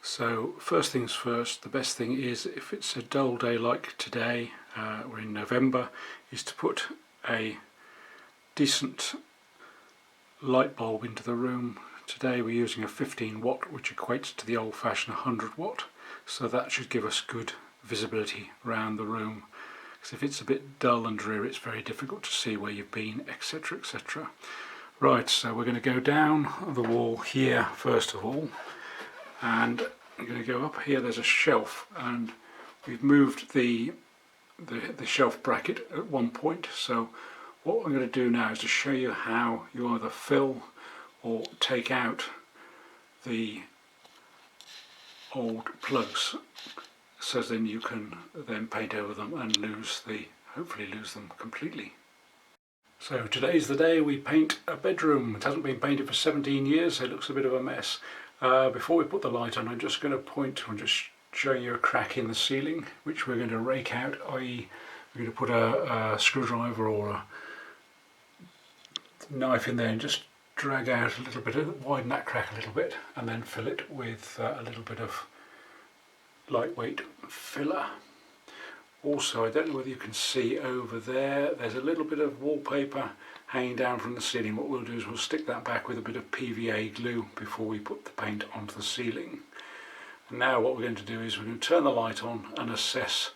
So first things first, the best thing is, if it's a dull day like today, we're in November, is to put a decent light bulb into the room. Today we're using a 15 watt, which equates to the old-fashioned 100 watt, so that should give us good visibility around the room, because if it's a bit dull and dreary it's very difficult to see where you've been, etc, etc. Right, so we're going to go down the wall here first of all, and I'm going to go up here. There's a shelf, and we've moved the shelf bracket at one point, so what I'm going to do now is to show you how you either fill or take out the old plugs, so then you can then paint over them and hopefully lose them completely. So today's the day we paint a bedroom. It hasn't been painted for 17 years, so it looks a bit of a mess. Before we put the light on, I'm just going to show you a crack in the ceiling, which we're going to rake out, i.e. we're going to put a screwdriver or a knife in there and just drag out a little bit, widen that crack a little bit, and then fill it with a little bit of lightweight filler. Also, I don't know whether you can see over there, there's a little bit of wallpaper hanging down from the ceiling. What we'll do is we'll stick that back with a bit of PVA glue before we put the paint onto the ceiling. And now what we're going to do is we're going to turn the light on and assess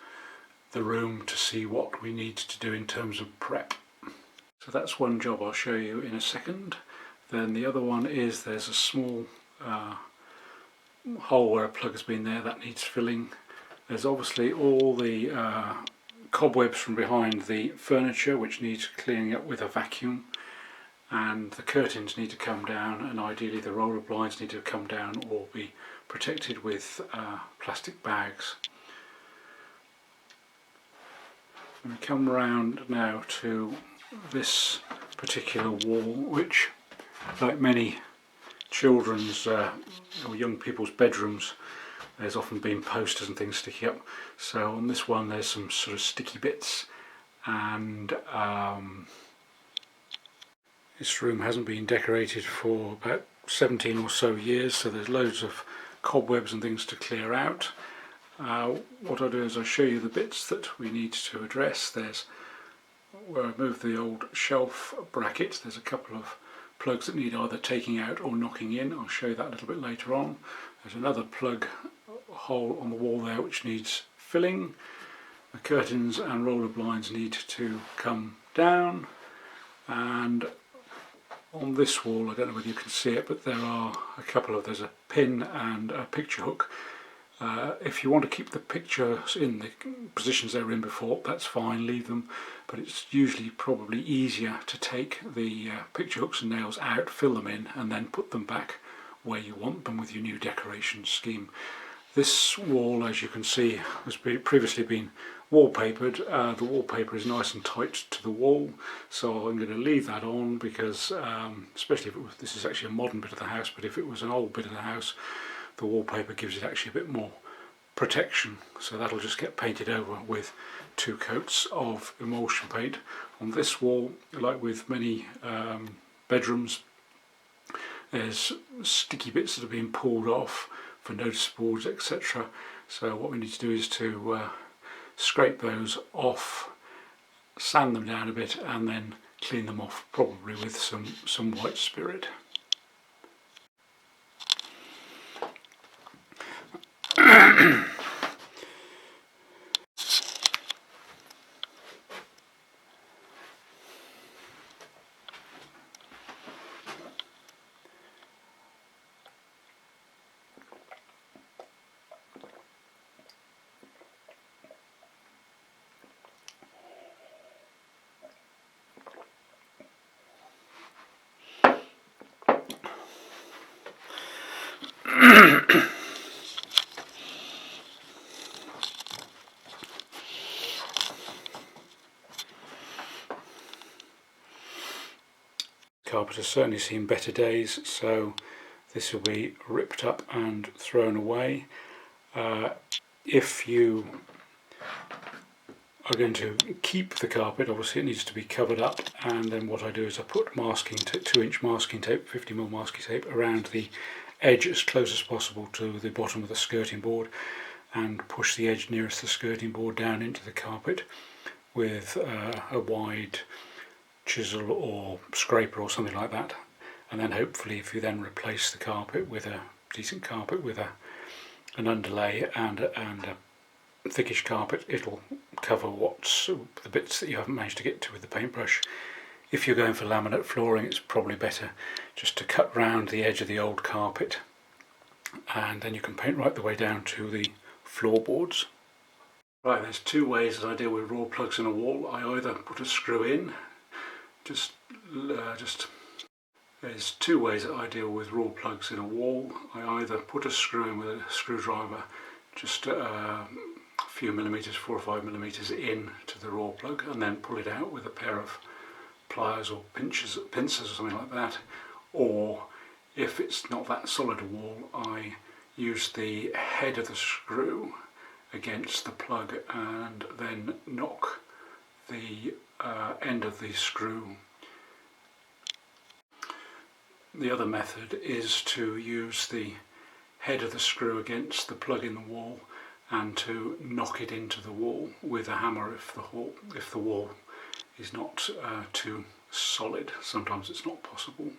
the room to see what we need to do in terms of prep. So that's one job I'll show you in a second. Then the other one is there's a small hole where a plug has been there that needs filling. There's obviously all the cobwebs from behind the furniture which needs cleaning up with a vacuum, and the curtains need to come down, and ideally the roller blinds need to come down or be protected with plastic bags. We come round now to this particular wall, which, like many children's or young people's bedrooms, there's often been posters and things sticking up. So on this one there's some sort of sticky bits, and this room hasn't been decorated for about 17 or so years, so there's loads of cobwebs and things to clear out. What I'll do is I'll show you the bits that we need to address. There's where I moved the old shelf bracket, there's a couple of plugs that need either taking out or knocking in. I'll show you that a little bit later on. There's another plug hole on the wall there which needs filling. The curtains and roller blinds need to come down, and on this wall, I don't know whether you can see it, but there's a pin and a picture hook. If you want to keep the pictures in the positions they were in before, that's fine, leave them, but it's usually probably easier to take the picture hooks and nails out, fill them in, and then put them back where you want them with your new decoration scheme. This wall, as you can see, has previously been wallpapered. The wallpaper is nice and tight to the wall, so I'm going to leave that on because, especially if this is actually a modern bit of the house, but if it was an old bit of the house, the wallpaper gives it actually a bit more protection, so that'll just get painted over with 2 coats of emulsion paint. On this wall, like with many bedrooms, there's sticky bits that have been pulled off for notice boards, etc. So what we need to do is to scrape those off, sand them down a bit, and then clean them off, probably with some white spirit. Carpet has certainly seen better days, so this will be ripped up and thrown away. If you are going to keep the carpet, obviously it needs to be covered up, and then what I do is I put 2-inch masking tape, 50mm masking tape around the edge as close as possible to the bottom of the skirting board and push the edge nearest the skirting board down into the carpet with a wide chisel or scraper or something like that, and then hopefully if you then replace the carpet with a decent carpet with an underlay and a thickish carpet, it'll cover what's the bits that you haven't managed to get to with the paintbrush. If you're going for laminate flooring, it's probably better just to cut round the edge of the old carpet, and then you can paint right the way down to the floorboards. Right, there's two ways that I deal with raw plugs in a wall. I either put a screw in, there's two ways that I deal with raw plugs in a wall. I either put a screw in with a screwdriver, just a few millimetres, 4 or 5 millimetres in to the raw plug, and then pull it out with a pair of pliers or pincers or something like that. Or if it's not that solid a wall, I use the head of the screw against the plug and then knock the end of the screw. The other method is to use the head of the screw against the plug in the wall and to knock it into the wall with a hammer if the wall is not too solid. Sometimes it's not possible.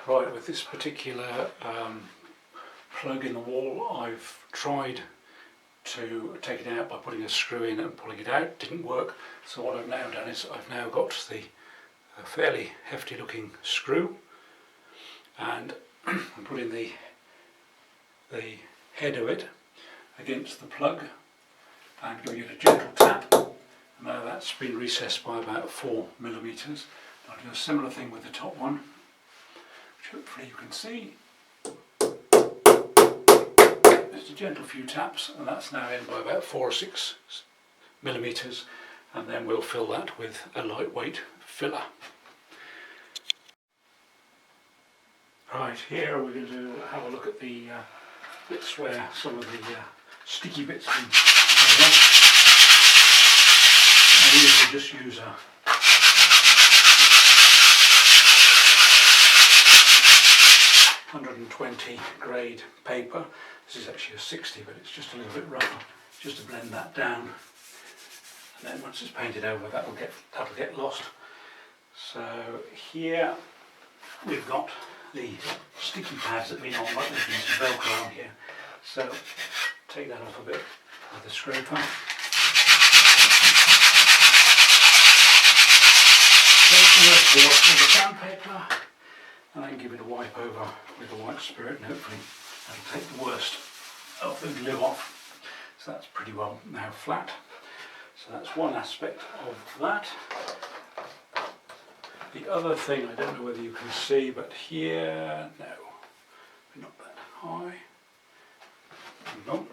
Right, with this particular plug in the wall, I've tried to take it out by putting a screw in and pulling it out. Didn't work, so what I've now done is I've now got the fairly hefty looking screw, and I'm putting the head of it against the plug and giving it a gentle tap. Now that's been recessed by about 4 millimetres. I'll do a similar thing with the top one, which hopefully you can see. Just a gentle few taps, and that's now in by about 4 or 6 millimetres, and then we'll fill that with a lightweight filler. Right, here we're going to have a look at the bits where some of the sticky bits have been. I usually just use a 120 grade paper. This is actually a 60, but it's just a little bit rougher, just to blend that down. And then once it's painted over, that'll get lost. So here we've got the sticky pads that have been on, like there's been some Velcro on here. So take that off a bit with the scraper. Take the rest of it off with the sandpaper, and then give it a wipe over with the white spirit, and hopefully that'll take the worst of the glue off. So that's pretty well now flat. So that's one aspect of that. The other thing, I don't know whether you can see, but here, no, not that high. No,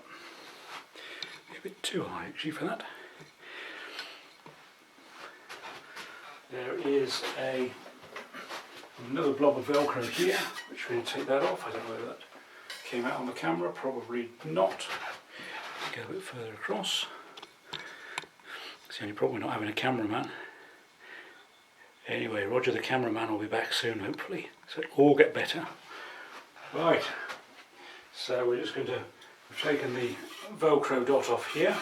a bit too high actually for that. There is another blob of Velcro here, which we're going to take that off. I don't know whether that came out on the camera, probably not. Go a bit further across. It's the only problem with not having a cameraman. Anyway, Roger the cameraman will be back soon, hopefully, so it'll all get better. Right, so we're just going to, we've taken the Velcro dot off here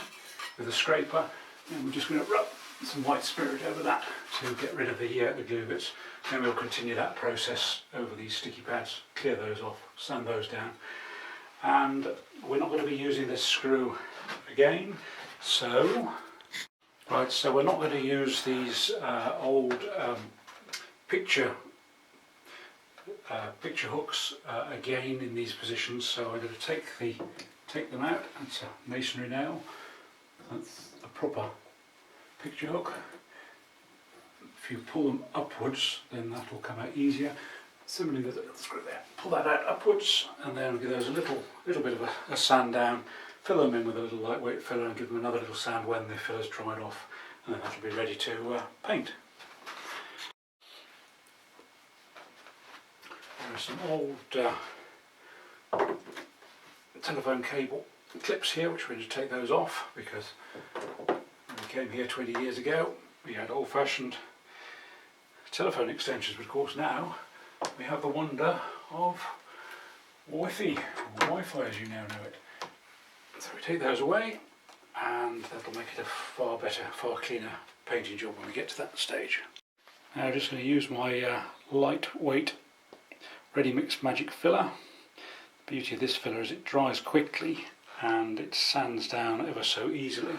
with a scraper, and we're just going to rub some white spirit over that to get rid of the glue bits. Then we'll continue that process over these sticky pads, clear those off, sand those down. And we're not going to be using this screw again, so we're not going to use these old picture hooks again in these positions. So I'm going to take them out. That's a masonry nail. That's a proper picture hook. If you pull them upwards, then that will come out easier. Similarly with the screw there, pull that out upwards, and then give those a little bit of a sand down. Fill them in with a little lightweight filler and give them another little sand when the filler's dried off, and then that'll be ready to paint. There are some old telephone cable clips here, which we're going to take those off, because when we came here 20 years ago we had old-fashioned telephone extensions, but of course now we have the wonder of Wi-Fi, or Wi-Fi as you now know it. So we take those away, and that'll make it a far better, far cleaner painting job when we get to that stage. Now I'm just going to use my lightweight Ready Mix Magic filler. The beauty of this filler is it dries quickly and it sands down ever so easily.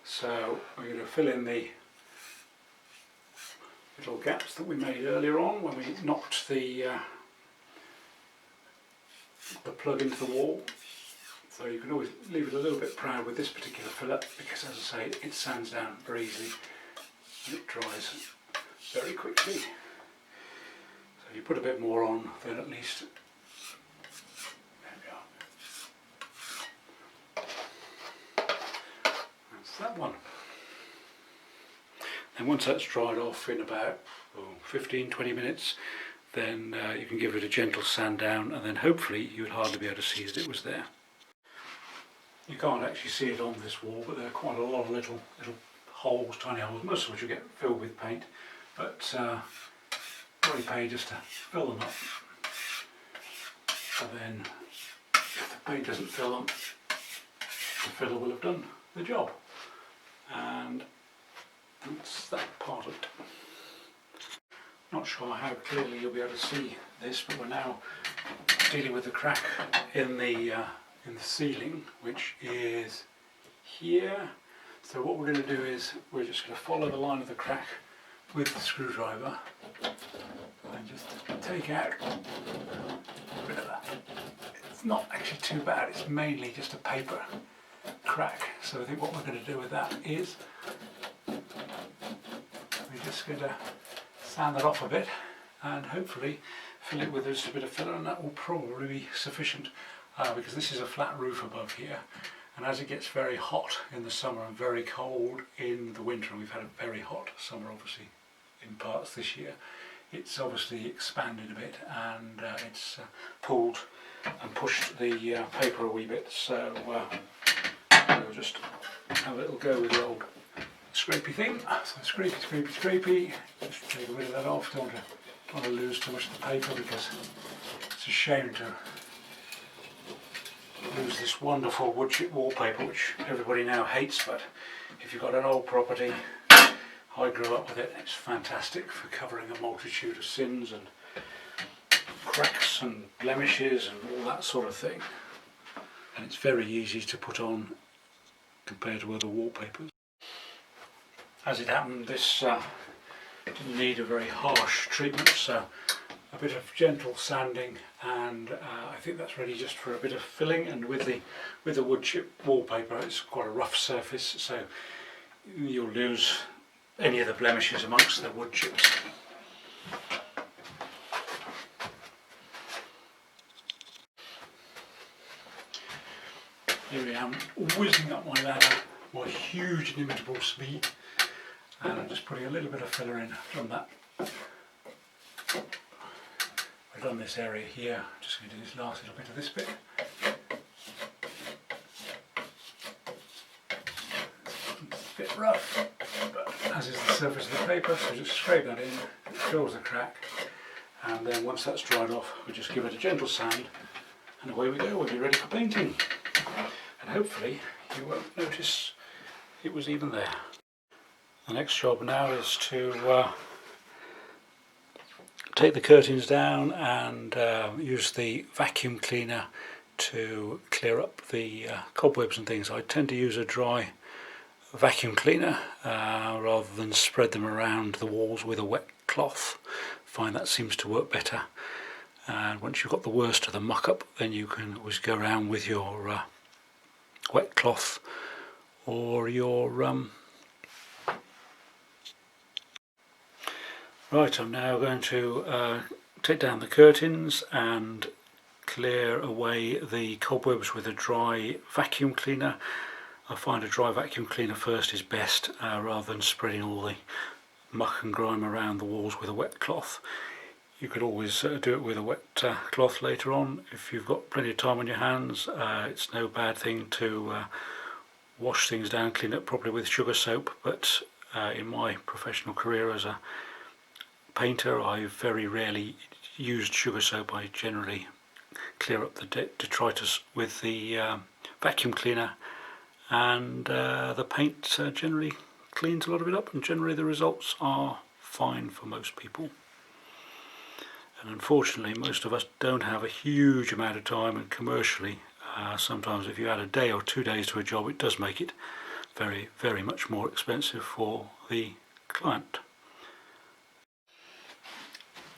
So we're going to fill in the little gaps that we made earlier on when we knocked the plug into the wall. So you can always leave it a little bit proud with this particular filler because, as I say, it sands down very easily and it dries very quickly. So if you put a bit more on, then at least there we are. That's that one. And once that's dried off in about 15-20 minutes, then you can give it a gentle sand down, and then hopefully you would hardly be able to see that it was there. You can't actually see it on this wall, but there are quite a lot of little holes, tiny holes, most of which will get filled with paint, but really pay just to fill them up. And then if the paint doesn't fill them, the filler will have done the job. And that's that part of it. Not sure how clearly you'll be able to see this, but we're now dealing with the crack in the ceiling, which is here. So what we're going to do is we're just going to follow the line of the crack with the screwdriver and just take out a bit of that. It's not actually too bad, it's mainly just a paper crack. So I think what we're going to do with that is we're just going to sand that off a bit and hopefully fill it with just a bit of filler, and that will probably be sufficient because this is a flat roof above here, and as it gets very hot in the summer and very cold in the winter, and we've had a very hot summer obviously in parts this year, it's obviously expanded a bit and it's pulled and pushed the paper a wee bit, so we'll just have a little go with the old scrapey thing. So scrapey, just take a bit of that off. Don't want to lose too much of the paper because it's a shame to lose this wonderful wood chip wallpaper which everybody now hates, but if you've got an old property, I grew up with it, it's fantastic for covering a multitude of sins and cracks and blemishes and all that sort of thing, and it's very easy to put on compared to other wallpapers. As it happened, this didn't need a very harsh treatment, so a bit of gentle sanding, and I think that's ready just for a bit of filling. And with the wood chip wallpaper, it's quite a rough surface, so you'll lose any of the blemishes amongst the wood chips. Here I am, whizzing up my ladder, my huge inimitable speed, and I'm just putting a little bit of filler in from that. I've done this area here, I'm just going to do this last little bit of this bit. It's a bit rough, but as is the surface of the paper, so just scrape that in, it fills the crack, and then once that's dried off, we just give it a gentle sand, and away we go, we'll be ready for painting. And hopefully you won't notice it was even there. The next job now is to take the curtains down and use the vacuum cleaner to clear up the cobwebs and things. I tend to use a dry vacuum cleaner rather than spread them around the walls with a wet cloth. I find that seems to work better. And once you've got the worst of the muck up, then you can always go around with your wet cloth or your Right, I'm now going to take down the curtains and clear away the cobwebs with a dry vacuum cleaner. I find a dry vacuum cleaner first is best rather than spreading all the muck and grime around the walls with a wet cloth. You could always do it with a wet cloth later on if you've got plenty of time on your hands. It's no bad thing to wash things down, clean up properly with sugar soap, but in my professional career as a painter, I've very rarely used sugar soap. I generally clear up the detritus with the vacuum cleaner, and the paint generally cleans a lot of it up, and generally the results are fine for most people. And unfortunately most of us don't have a huge amount of time, and commercially sometimes if you add a day or 2 days to a job, it does make it very, very much more expensive for the client.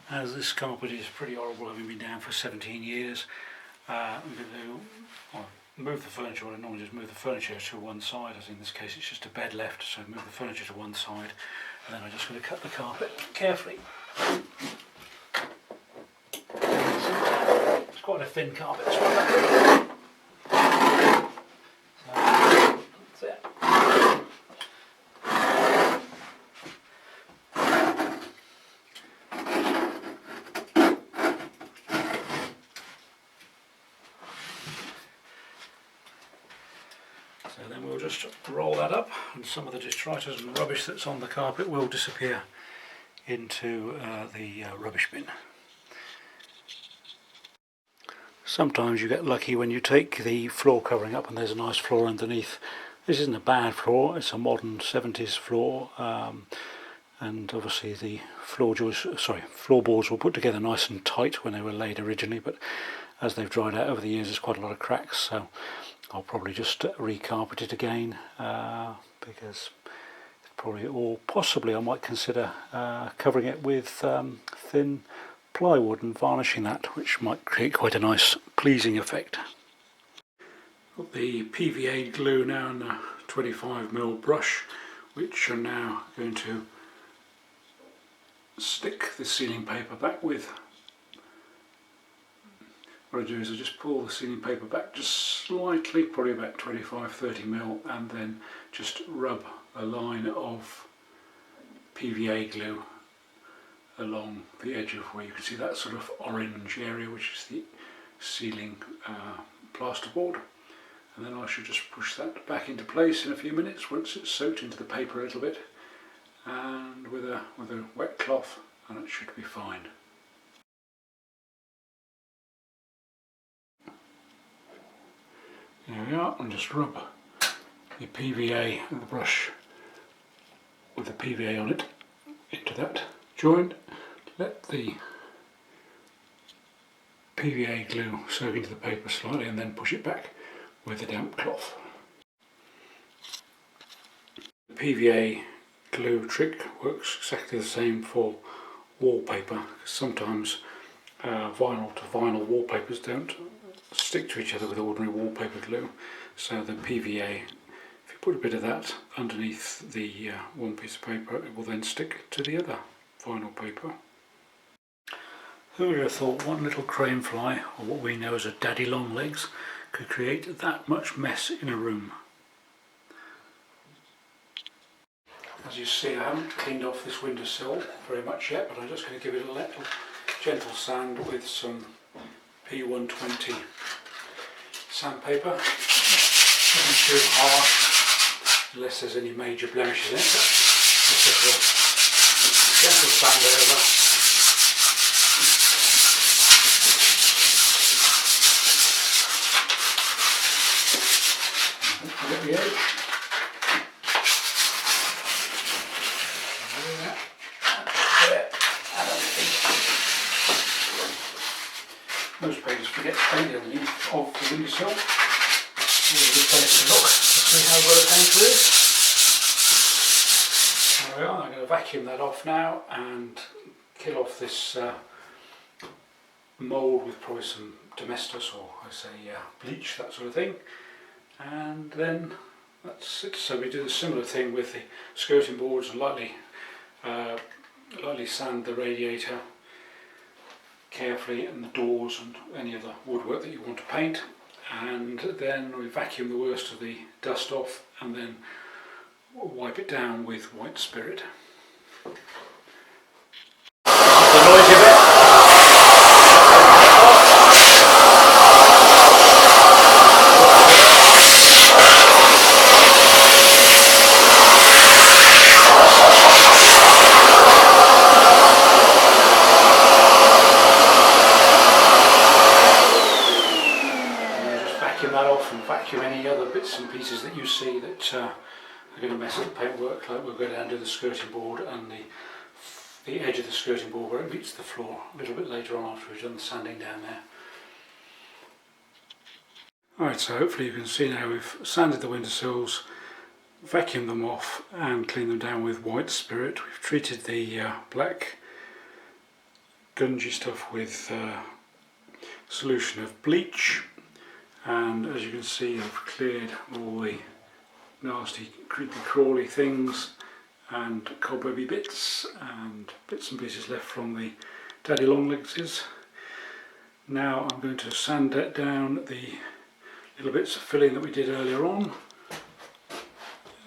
As this carpet is pretty horrible, having been down for 17 years, I'm going to move the furniture. What I normally just move the furniture to one side, as in this case it's just a bed left, so move the furniture to one side, and then I'm just going to cut the carpet carefully. It's quite a thin carpet, so that's it. So then we'll just roll that up, and some of the detritus and rubbish that's on the carpet will disappear into the rubbish bin. Sometimes you get lucky when you take the floor covering up and there's a nice floor underneath. This isn't a bad floor, it's a modern 70s floor, and obviously the floorboards were put together nice and tight when they were laid originally, but as they've dried out over the years there's quite a lot of cracks, so I'll probably just recarpet it again, because probably, or possibly I might consider covering it with thin plywood and varnishing that, which might create quite a nice pleasing effect. Got the PVA glue now and a 25mm brush, which are now going to stick the ceiling paper back with. What I do is I just pull the ceiling paper back just slightly, probably about 25-30mm, and then just rub a line of PVA glue along the edge of where you can see that sort of orange area, which is the ceiling plasterboard, and then I should just push that back into place in a few minutes once it's soaked into the paper a little bit, and with a wet cloth, and it should be fine. There we are, and just rub the PVA and the brush with the PVA on it into that joint. Let the PVA glue soak into the paper slightly, and then push it back with a damp cloth. The PVA glue trick works exactly the same for wallpaper. Sometimes vinyl to vinyl wallpapers don't stick to each other with ordinary wallpaper glue, so the PVA, if you put a bit of that underneath the one piece of paper, it will then stick to the other vinyl paper. Who would have thought one little crane fly, or what we know as a daddy long legs, could create that much mess in a room? As you see, I haven't cleaned off this windowsill very much yet, but I'm just going to give it a little gentle sand with some P120 sandpaper. Nothing too harsh, unless there's any major blemishes in it. Just a gentle sand over. At the edge. Most painters forget to paint underneath of the windowsill. Always a good place to look to see how good a painter is. There we are. I'm going to vacuum that off now and kill off this mould with probably some domestos, or I say bleach, that sort of thing. And then that's it. So we do the similar thing with the skirting boards, and lightly sand the radiator carefully, and the doors and any other woodwork that you want to paint, and then we vacuum the worst of the dust off, and then wipe it down with white spirit. The noisy bit. vacuum that off and vacuum any other bits and pieces that you see that are going to mess up the paintwork. Like we'll go down to the skirting board and the edge of the skirting board where it meets the floor a little bit later on after we've done the sanding down there. Alright, so hopefully you can see now we've sanded the windowsills, vacuumed them off and cleaned them down with white spirit. We've treated the black gungy stuff with solution of bleach, and as you can see I've cleared all the nasty creepy crawly things and cobwebby bits and pieces left from the daddy longlegses. Now I'm going to sand down the little bits of filling that we did earlier on,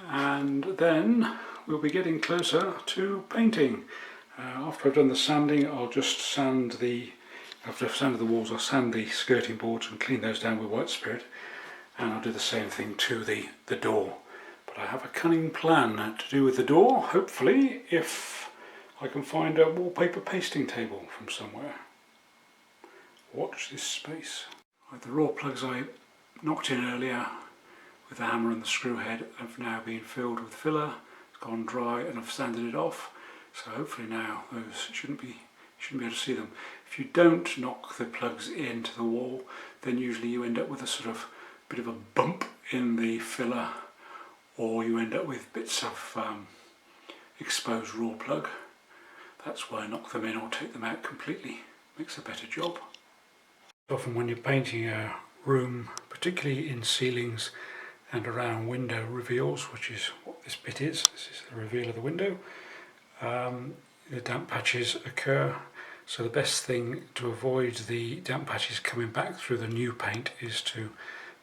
and then we'll be getting closer to painting. After I've done the sanding, I'll just after I've sanded the walls, I'll sand the skirting boards and clean those down with white spirit, and I'll do the same thing to the door. But I have a cunning plan to do with the door, hopefully, if I can find a wallpaper pasting table from somewhere. Watch this space. Right, the raw plugs I knocked in earlier with the hammer and the screw head have now been filled with filler. It's gone dry and I've sanded it off, so hopefully now those shouldn't be able to see them. If you don't knock the plugs into the wall, then usually you end up with a sort of bit of a bump in the filler, or you end up with bits of exposed raw plug. That's why I knock them in or take them out completely. Makes a better job. Often when you're painting a room, particularly in ceilings and around window reveals, which is what this bit is, this is the reveal of the window, the damp patches occur. So the best thing to avoid the damp patches coming back through the new paint is to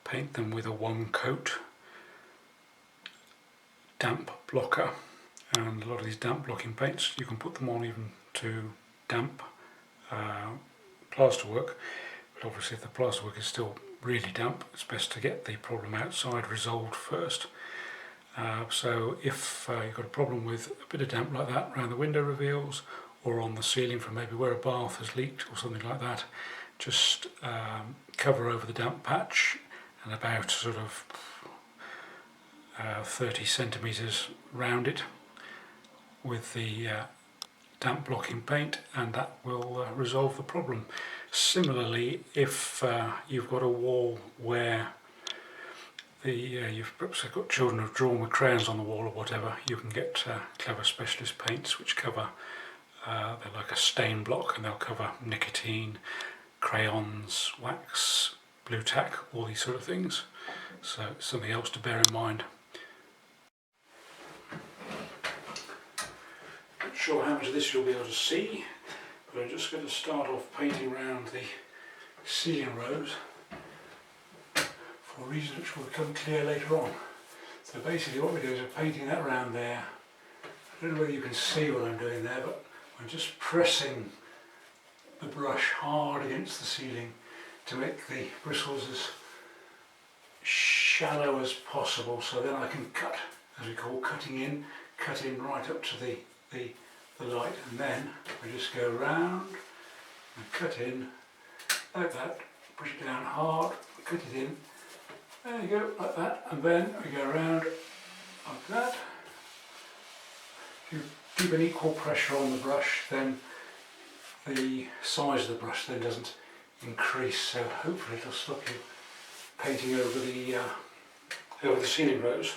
paint them with a one coat damp blocker. And a lot of these damp blocking paints, you can put them on even to damp plasterwork, but obviously if the plasterwork is still really damp, it's best to get the problem outside resolved first. So if you've got a problem with a bit of damp like that around the window reveals or on the ceiling from maybe where a bath has leaked or something like that, just cover over the damp patch and about sort of 30 centimetres round it with the damp blocking paint, and that will resolve the problem. Similarly, if you've got a wall where you've perhaps got children who've drawn with crayons on the wall or whatever, you can get clever specialist paints which cover, they're like a stain block, and they'll cover nicotine, crayons, wax, blue tack, all these sort of things. So it's something else to bear in mind. Not sure how much of this you'll be able to see, but I'm just going to start off painting around the ceiling rows for a reason which will become clear later on. So basically what we're doing is we're painting that around there. I don't know whether you can see what I'm doing there, but I'm just pressing the brush hard against the ceiling to make the bristles as shallow as possible, so then I can cut, as we call cutting in, cut in right up to the light, and then we just go round and cut in like that, push it down hard, cut it in, there you go, like that, and then we go around like that. If you keep an equal pressure on the brush, then the size of the brush then doesn't increase, so hopefully it'll stop you painting over the ceiling rows.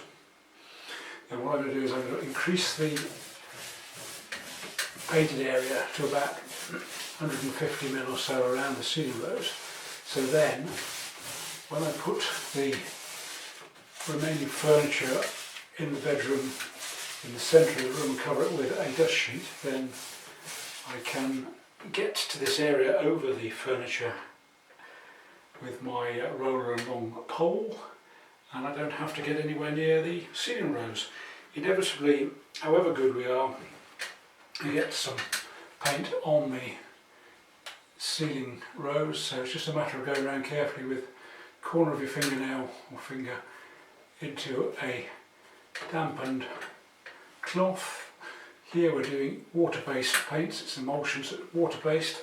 Then what I'm going to do is I'm going to increase the painted area to about 150 mil or so around the ceiling rows. So then, when I put the remaining furniture in the bedroom in the centre of the room and cover it with a dust sheet, then I can get to this area over the furniture with my roller and long pole, and I don't have to get anywhere near the ceiling rows. Inevitably, however good we are, you get some paint on the ceiling rows, so it's just a matter of going around carefully with the corner of your fingernail or finger into a dampened cloth. Here we're doing water-based paints, it's emulsions that are water-based,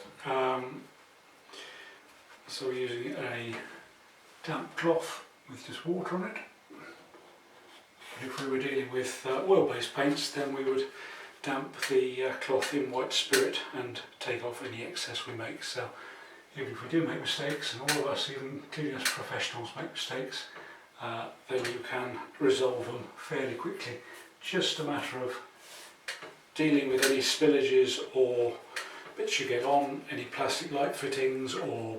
so we're using a damp cloth with just water on it. But if we were dealing with oil-based paints, then we would damp the cloth in white spirit and take off any excess we make. So even if we do make mistakes, and all of us, even including us professionals, make mistakes, then you can resolve them fairly quickly. Just a matter of dealing with any spillages or bits you get on, any plastic light fittings or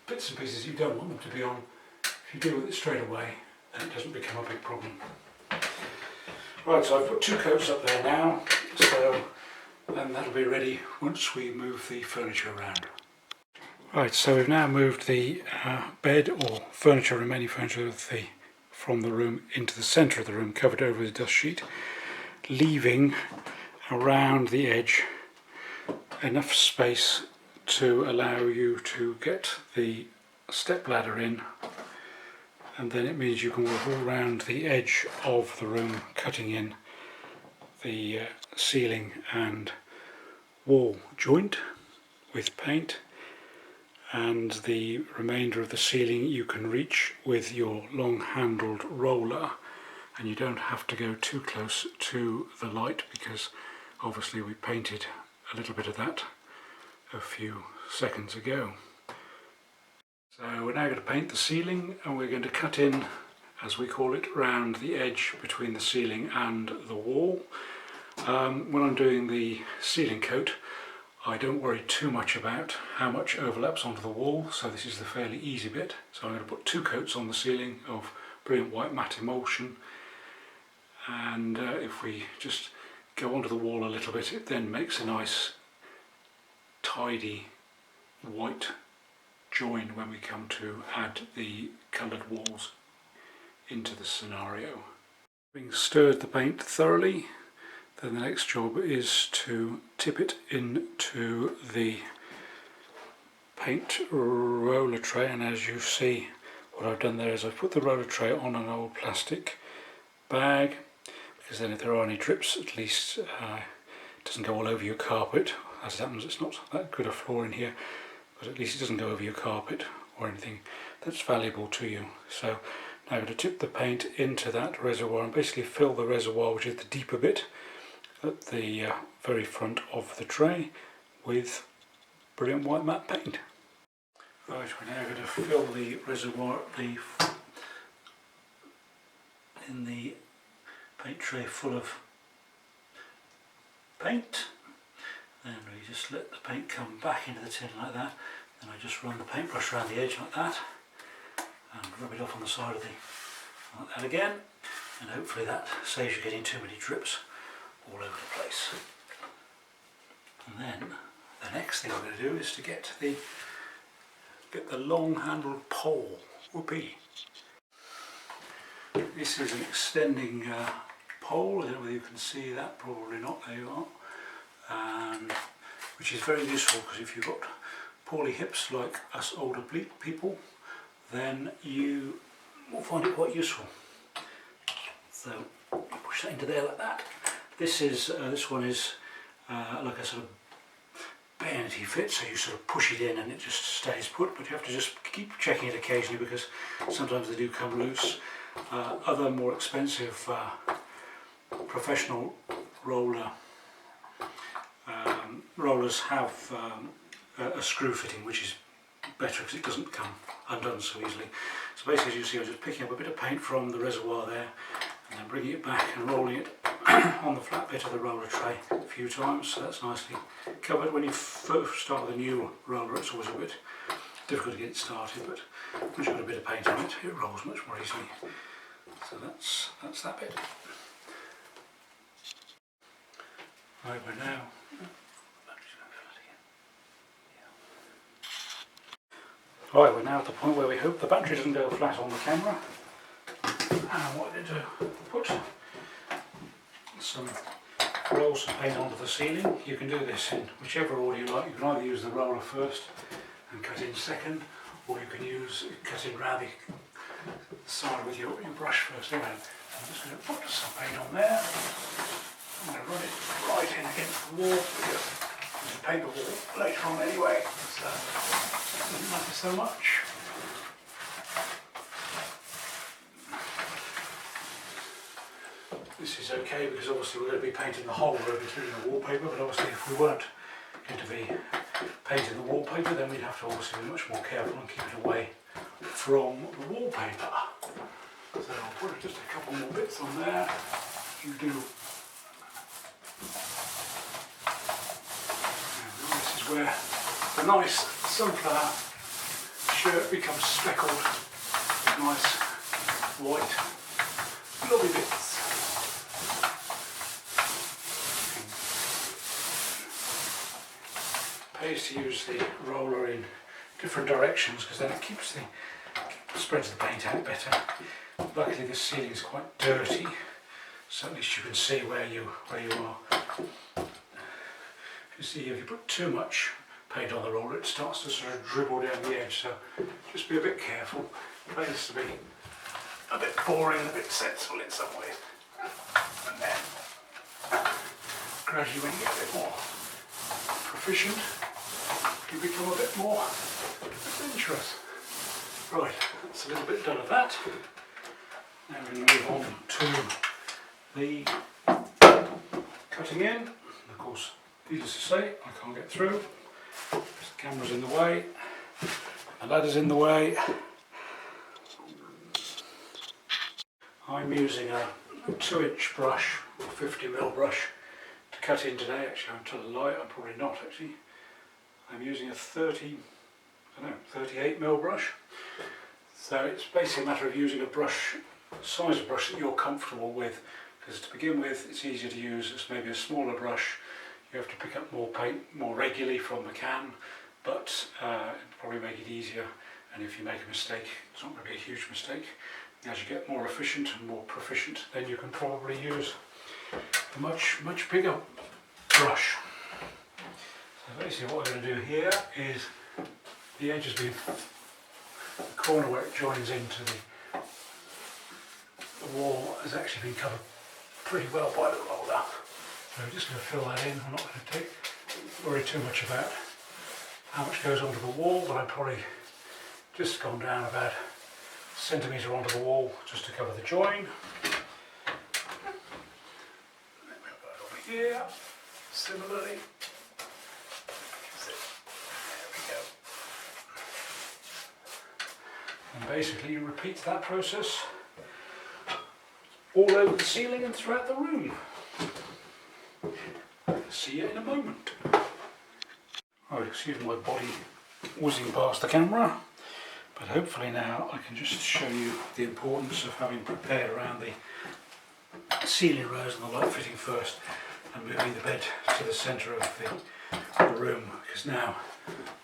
bits and pieces you don't want them to be on. If you deal with it straight away, then it doesn't become a big problem. Right, so I've put 2 coats up there now, so then that'll be ready once we move the furniture around. Right, so we've now moved the bed or furniture, remaining furniture from the room into the centre of the room, covered over with a dust sheet, leaving around the edge enough space to allow you to get the step ladder in, and then it means you can walk all around the edge of the room, cutting in the ceiling and wall joint with paint, and the remainder of the ceiling you can reach with your long handled roller, and you don't have to go too close to the light because obviously we painted a little bit of that a few seconds ago. So we're now going to paint the ceiling, and we're going to cut in, as we call it, round the edge between the ceiling and the wall. When I'm doing the ceiling coat, I don't worry too much about how much overlaps onto the wall, so this is the fairly easy bit. So I'm going to put 2 coats on the ceiling of brilliant white matte emulsion, and if we just go onto the wall a little bit, it then makes a nice tidy white join when we come to add the coloured walls into the scenario. Having stirred the paint thoroughly, then the next job is to tip it into the paint roller tray, and as you see, what I've done there is I've put the roller tray on an old plastic bag, because then if there are any drips, at least it doesn't go all over your carpet. As it happens, it's not that good a floor in here, but at least it doesn't go over your carpet or anything that's valuable to you. So now I'm going to tip the paint into that reservoir and basically fill the reservoir, which is the deeper bit at the very front of the tray, with brilliant white matte paint. Right, we're now going to fill the reservoir in the paint tray full of paint. Then we just let the paint come back into the tin like that. Then I just run the paintbrush around the edge like that and rub it off on the side of like that again, and hopefully that saves you getting too many drips all over the place. And then the next thing I'm going to do is to get the long handled pole. Whoopee! This is an extending pole. I don't know whether you can see that, probably not, there you are. Which is very useful, because if you've got poorly hips like us older people, then you will find it quite useful. So push that into there like that. This one is like a sort of bayonety fit, so you sort of push it in and it just stays put, but you have to just keep checking it occasionally because sometimes they do come loose. Other more expensive professional rollers have a screw fitting, which is better because it doesn't come undone so easily. So basically, as you see, I'm just picking up a bit of paint from the reservoir there and then bringing it back and rolling it on the flat bit of the roller tray a few times, so that's nicely covered. When you first start with a new roller, it's always a bit difficult to get it started, but once you've got a bit of paint on it, it rolls much more easily. So that's that bit. Right, we're now Right, we're now at the point where we hope the battery doesn't go flat on the camera. And what I did to put some rolls of paint onto the ceiling. You can do this in whichever order you like. You can either use the roller first and cut in second, or you can cut in round the side with your brush first. Anyway, I'm just going to put some paint on there. I'm going to run it right in against the wall, because there's a paper wall later on anyway, so it doesn't matter so much. This is okay because obviously we're going to be painting the whole room including the wallpaper, but obviously if we weren't going to be painting the wallpaper then we'd have to obviously be much more careful and keep it away from the wallpaper. So I'll put just a couple more bits on there. You do. This is where the nice sunflower shirt becomes speckled with nice white lovely bits. It pays to use the roller in different directions because then it spreads the paint out better. Luckily this ceiling is quite dirty, so at least you can see where you are. You see, if you put too much paint on the roller, it starts to sort of dribble down the edge, so just be a bit careful. It tends to be a bit boring and a bit sensible in some ways. And then, gradually when you get a bit more proficient, you become a bit more adventurous. Right, that's a little bit done of that. Now we're going to move on to the cutting in. And of course, needless to say, I can't get through. The camera's in the way, the ladder's in the way. I'm using a 2-inch brush, or 50mm brush, to cut in today. Actually, I'm telling a lie, I'm probably not actually. I'm using a 38mm brush. So it's basically a matter of using a brush, size of brush that you're comfortable with. Because to begin with, it's easier to use as maybe a smaller brush. You have to pick up more paint more regularly from the can, but it'll probably make it easier. And if you make a mistake, it's not going to be a huge mistake. As you get more efficient and more proficient, then you can probably use a much bigger brush. So basically what we're going to do here is the edge has been, the corner where it joins into the wall has actually been covered pretty well by the roller. So we're just going to fill that in. I'm not going to worry too much about how much goes onto the wall, but I've probably just gone down about a centimetre onto the wall just to cover the join. And then we'll go over here, similarly. There we go. And basically you repeat that process all over the ceiling and throughout the room. See you in a moment. Oh, excuse my body whizzing past the camera, but hopefully now I can just show you the importance of having prepared around the ceiling rows and the light fitting first and moving the bed to the centre of the room, because now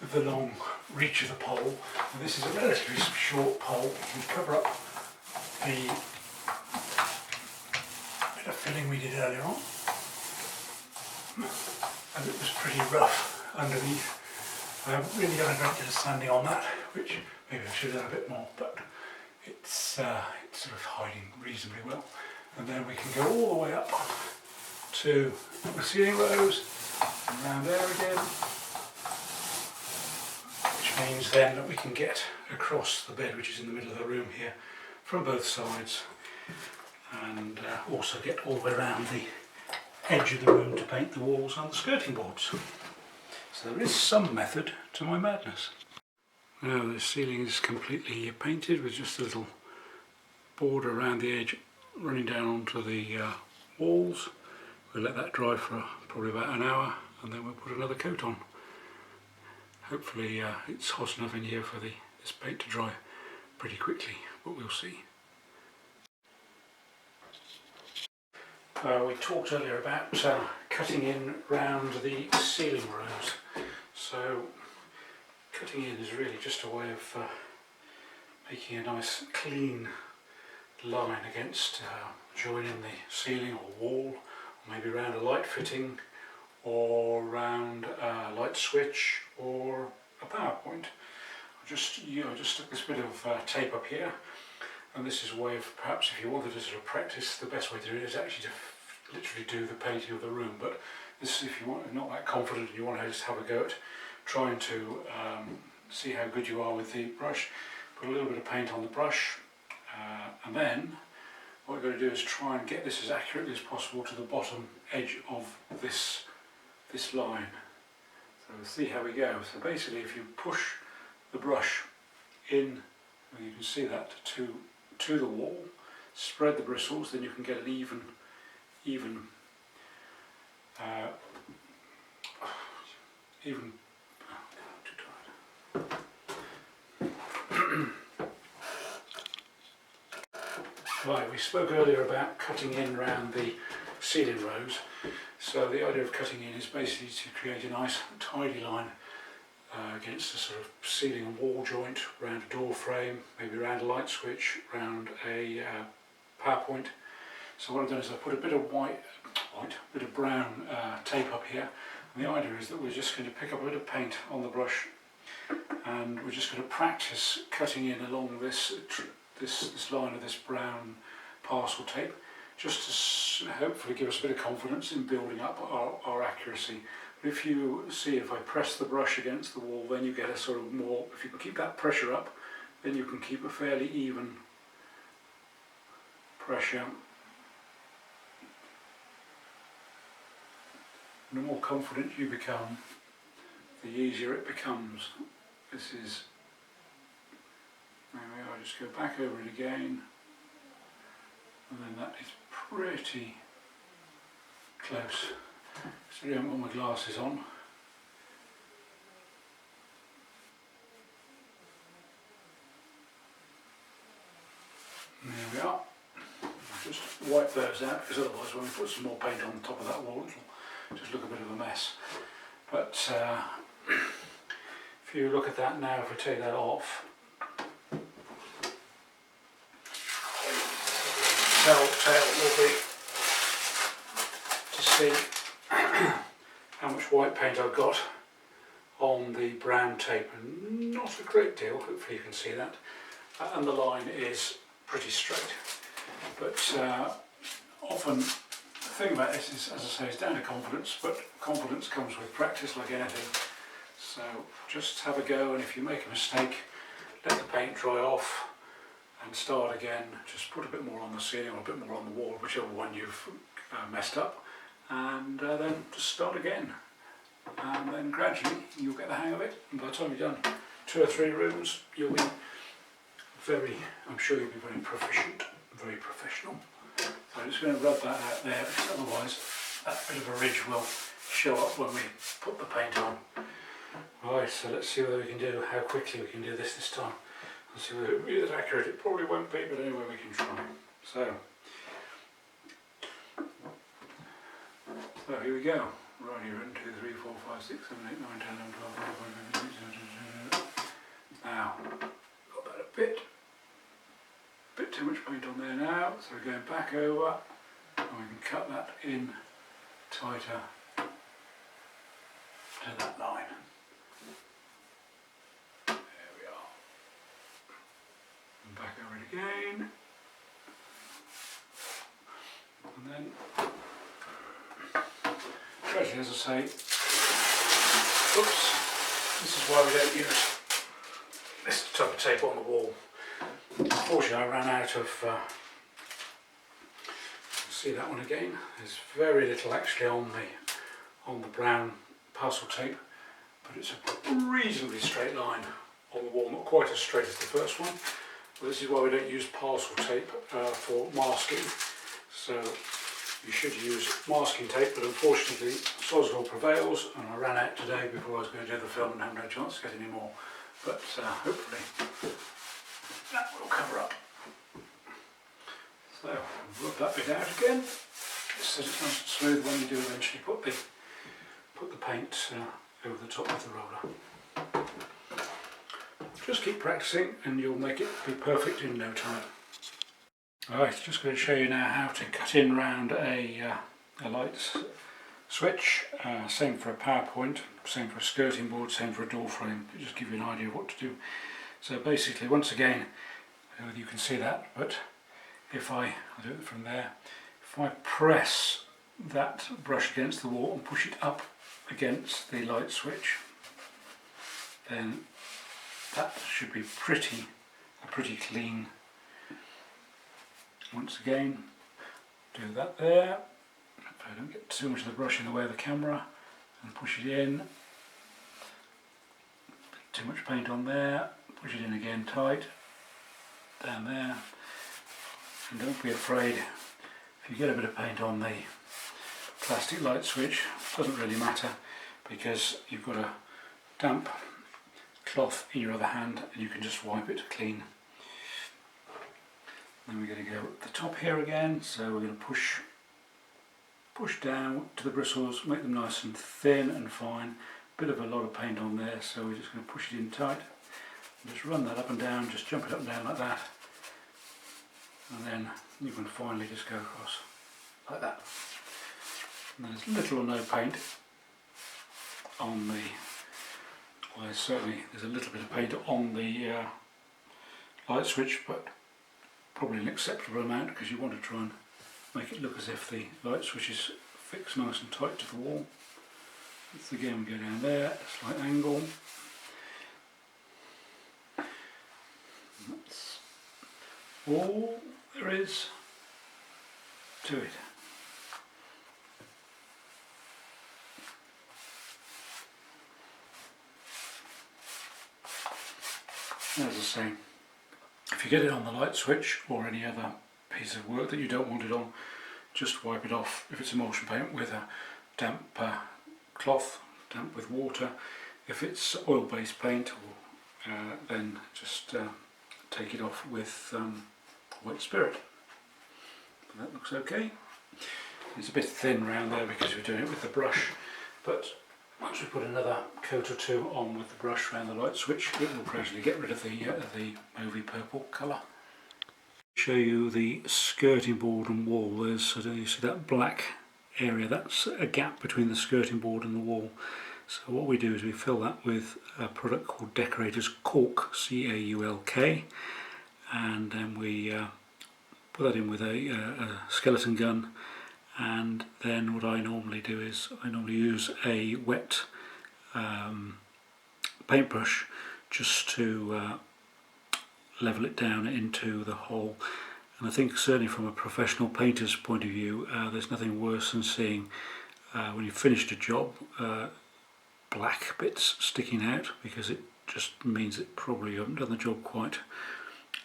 with the long reach of the pole, and this is a relatively short pole, you can cover up the bit of filling we did earlier on. And it was pretty rough underneath. I haven't really done a great deal of sanding on that, which maybe I should have done a bit more, but it's sort of hiding reasonably well. And then we can go all the way up to the ceiling rows and round there again, which means then that we can get across the bed, which is in the middle of the room here, from both sides, and also get all the way around the edge of the room to paint the walls and the skirting boards. So there is some method to my madness. Now the ceiling is completely painted with just a little border around the edge running down onto the walls. We'll let that dry for probably about an hour and then we'll put another coat on. Hopefully it's hot enough in here for this paint to dry pretty quickly, but we'll see. We talked earlier about cutting in round the ceiling rows. So cutting in is really just a way of making a nice clean line against joining the ceiling or wall, or maybe around a light fitting or around a light switch or a power point. Just stuck this bit of tape up here, and this is a way of, perhaps if you wanted to sort of practice, the best way to do it is actually to literally do the painting of the room. But this, if you're not that confident and you want to just have a go at trying to see how good you are with the brush, put a little bit of paint on the brush and then what we're going to do is try and get this as accurately as possible to the bottom edge of this line. So we'll see how we go. So basically, if you push the brush in, well, you can see that, to the wall, spread the bristles, then you can get an even Right, we spoke earlier about cutting in around the ceiling rows. So the idea of cutting in is basically to create a nice tidy line against a sort of ceiling and wall joint, around a door frame, maybe around a light switch, around a power point. So what I've done is I've put a bit of bit of brown tape up here, and the idea is that we're just going to pick up a bit of paint on the brush, and we're just going to practice cutting in along this line of this brown parcel tape, just to hopefully give us a bit of confidence in building up our accuracy. But if you see, if I press the brush against the wall, then you get a sort of more, if you can keep that pressure up, then you can keep a fairly even pressure. And the more confident you become, the easier it becomes. This is, there we are, just go back over it again, and then that is pretty close. So I haven't got my glasses on. And there we are. I'll just wipe those out, because otherwise when we put some more paint on top of that wall it'll just look a bit of a mess. But if you look at that now, if we take that off, telltale will be to see how much white paint I've got on the brown tape, and not a great deal, hopefully you can see that, and the line is pretty straight. But often the thing about this is, as I say, it's down to confidence, but confidence comes with practice like anything. So just have a go, and if you make a mistake, let the paint dry off and start again. Just put a bit more on the ceiling or a bit more on the wall, whichever one you've messed up, and then just start again. And then gradually you'll get the hang of it, and by the time you've done 2 or 3 rooms, you'll be I'm sure you'll be very proficient, very professional. So I'm just going to rub that out there, because otherwise that bit of a ridge will show up when we put the paint on. Right, so let's see whether we can do, how quickly we can do this time. Let's see whether it will be as accurate. It probably won't be, but anyway we can try. So here we go. Right, here, 1, 2, 3, 4, 5, 6, 7, 8, 9, 10, 11, 12, 13, 14, 15, 16, 17, 18, 19. Now, got about a bit too much paint on there now, so we're going back over, and we can cut that in tighter to that line. There we are. And back over it again. And then, gradually, as I say, oops, this is why we don't use this type of tape on the wall. Unfortunately, I ran out of, see that one again, there's very little actually on the brown parcel tape, but it's a reasonably straight line on the wall, not quite as straight as the first one. But this is why we don't use parcel tape for masking. So you should use masking tape, but unfortunately Soswell prevails, and I ran out today before I was going to do the film and haven't had a chance to get any more. But hopefully that will cover up. So rub that bit out again, just so it's nice and smooth when you do eventually put the paint over the top of the roller. Just keep practicing and you'll make it be perfect in no time. Alright, just going to show you now how to cut in round a light switch, same for a power point, same for a skirting board, same for a door frame. Just give you an idea of what to do. So basically, once again, I don't know whether you can see that, but if I'll do it from there, if I press that brush against the wall and push it up against the light switch, then that should be a pretty clean once again do that there. If I don't get too much of the brush in the way of the camera, and push it in. Too much paint on there, push it in again tight, down there. And don't be afraid if you get a bit of paint on the plastic light switch, it doesn't really matter because you've got a damp cloth in your other hand and you can just wipe it clean. Then we're going to go at the top here again, so we're going to push down to the bristles, make them nice and thin and fine. Bit of a lot of paint on there, so we're just going to push it in tight and just run that up and down, just jump it up and down like that, and then you can finally just go across like that. And there's little or no paint on the, well there's a little bit of paint on the light switch, but probably an acceptable amount because you want to try and make it look as if the light switch is fixed nice and tight to the wall. Let's again go down there, a slight angle. That's all there is to it. As I say, if you get it on the light switch or any other piece of work that you don't want it on, just wipe it off if it's emulsion paint with a damp cloth, damp with water. If it's oil-based paint, then just take it off with white spirit. But that looks okay. It's a bit thin around there because we're doing it with the brush, but once we put another coat or two on with the brush around the light switch, it will gradually get rid of the movie purple colour. Show you the skirting board and wall. There's, you see that black area, that's a gap between the skirting board and the wall. So what we do is we fill that with a product called Decorator's Caulk, C-A-U-L-K, and then we put that in with a skeleton gun, and then what I normally do is I normally use a wet paintbrush just to level it down into the hole. And I think certainly from a professional painter's point of view, there's nothing worse than seeing when you've finished a job black bits sticking out, because it just means that probably you haven't done the job quite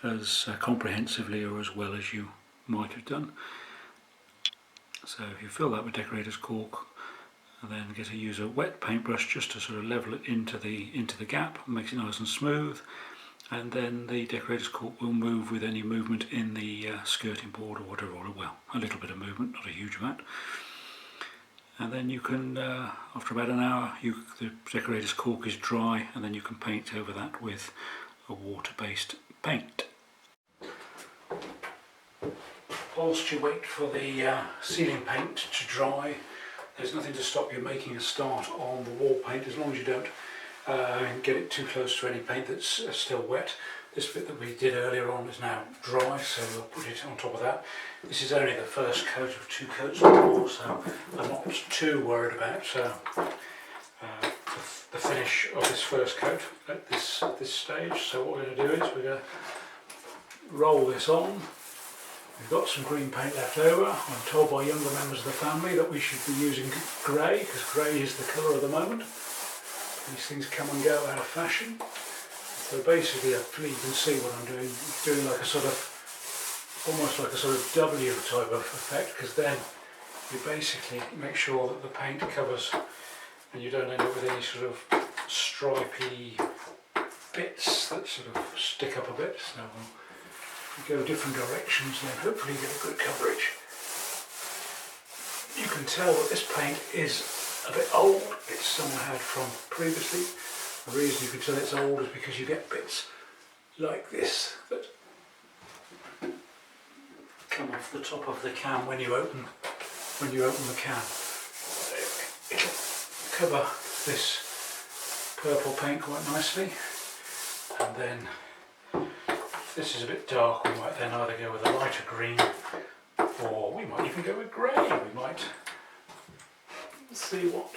as comprehensively or as well as you might have done. So if you fill that with Decorator's Caulk, and then use a wet paintbrush just to sort of level it into the gap, makes it nice and smooth. And then the Decorator's Caulk will move with any movement in the skirting board or whatever, or well, a little bit of movement, not a huge amount. And then you can, after about an hour, the Decorator's Caulk is dry, and then you can paint over that with a water-based paint. Whilst you wait for the ceiling paint to dry, there's nothing to stop you making a start on the wall paint, as long as you don't get it too close to any paint that's still wet. This bit that we did earlier on is now dry, so we'll put it on top of that. This is only the first coat of 2 coats on the wall, so I'm not too worried about the finish of this first coat at this stage. So what we're going to do is we're going to roll this on. We've got some green paint left over. I'm told by younger members of the family that we should be using grey, because grey is the colour of the moment. These things come and go out of fashion. So basically, hopefully you can see what I'm doing. Doing like a sort of, almost like a sort of W type of effect, because then you basically make sure that the paint covers and you don't end up with any sort of stripy bits that sort of stick up a bit. So we'll go different directions and then hopefully get a good coverage. You can tell that this paint is a bit old. It's someone had from previously. The reason you can tell it's old is because you get bits like this that come off the top of the can when you open the can. It'll cover this purple paint quite nicely, and then if this is a bit dark, we might then either go with a lighter green, or we might even go with grey. We might see what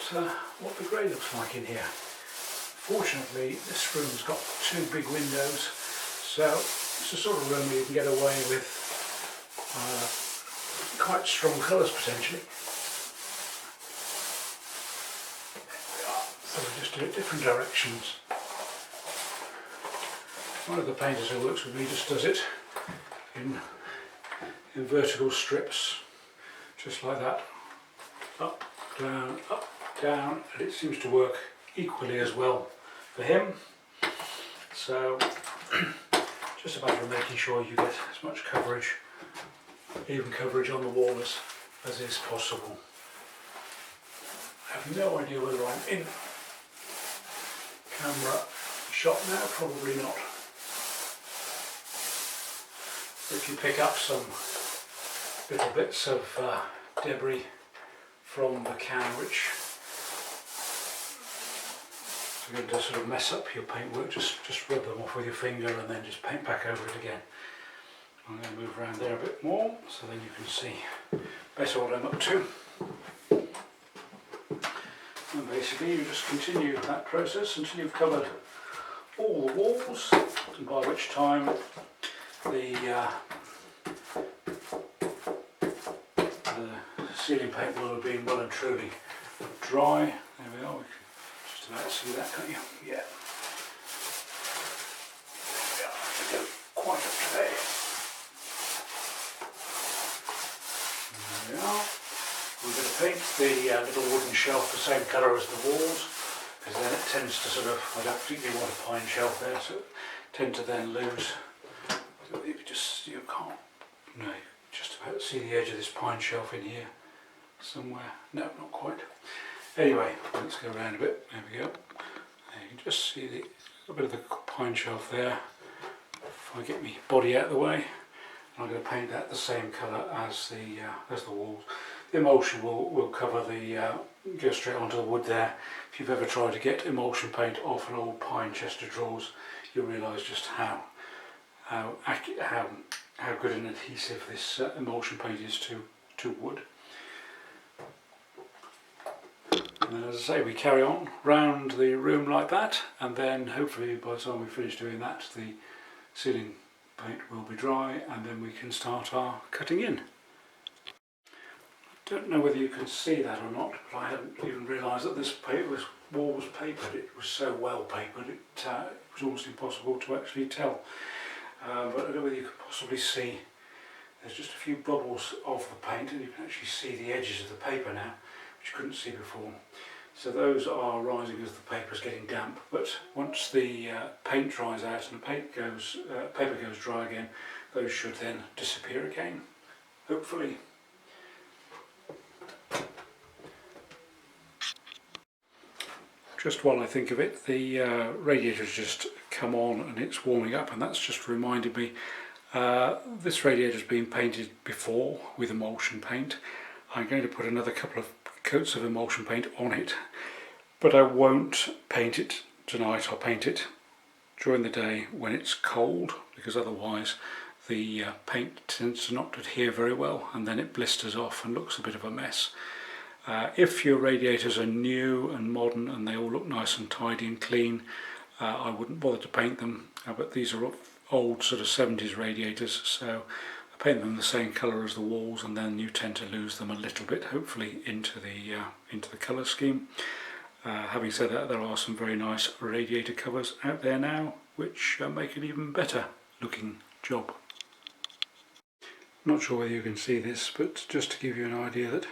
the grey looks like in here. Fortunately, this room's got 2 big windows, so it's the sort of room where you can get away with quite strong colours potentially. So we just do it different directions. One of the painters who works with me just does it in vertical strips, just like that, up, down, and it seems to work equally as well for him. So just a matter of making sure you get as much coverage, even coverage on the wall as is possible. I have no idea whether I'm in camera shot now, probably not. If you pick up some little bits of debris from the can which are going to sort of mess up your paintwork, just rub them off with your finger and then just paint back over it again. I'm going to move around there a bit more so then you can see better what I'm up to. And basically you just continue that process until you've covered all the walls, and by which time the ceiling paint will have been well and truly dry. There we are, we can just about see that, can't you? Yeah. There we are, quite up to there. There we are. We're going to paint the little wooden shelf the same colour as the walls, because then it tends to sort of, I don't particularly want a pine shelf there, so it tend to then lose. You can't, no, just about see the edge of this pine shelf in here somewhere. No, not quite. Anyway, let's go around a bit. There we go. There you can just see a bit of the pine shelf there. If I get my body out of the way, I'm going to paint that the same colour as the walls. The emulsion will cover go straight onto the wood there. If you've ever tried to get emulsion paint off an old pine chest of drawers, you'll realise just how good an adhesive this emulsion paint is to wood. And then, as I say, we carry on round the room like that, and then hopefully by the time we finish doing that, the ceiling paint will be dry, and then we can start our cutting in. I don't know whether you can see that or not, but I hadn't even realised that this wall was papered. It was so well papered, it was almost impossible to actually tell. But I don't know whether you could possibly see, there's just a few bubbles of the paint, and you can actually see the edges of the paper now, which you couldn't see before. So those are rising as the paper is getting damp, but once the paint dries out and the paper goes dry again, those should then disappear again, hopefully. Just while I think of it, the radiator's just come on and it's warming up, and that's just reminded me this radiator's been painted before with emulsion paint. I'm going to put another couple of coats of emulsion paint on it, but I won't paint it tonight. I'll paint it during the day when it's cold, because otherwise the paint tends to not adhere very well and then it blisters off and looks a bit of a mess. If your radiators are new and modern and they all look nice and tidy and clean, I wouldn't bother to paint them, but these are old sort of 70s radiators, so I paint them the same colour as the walls, and then you tend to lose them a little bit, hopefully into the colour scheme. Having said that, there are some very nice radiator covers out there now which make an even better looking job. Not sure whether you can see this, but just to give you an idea that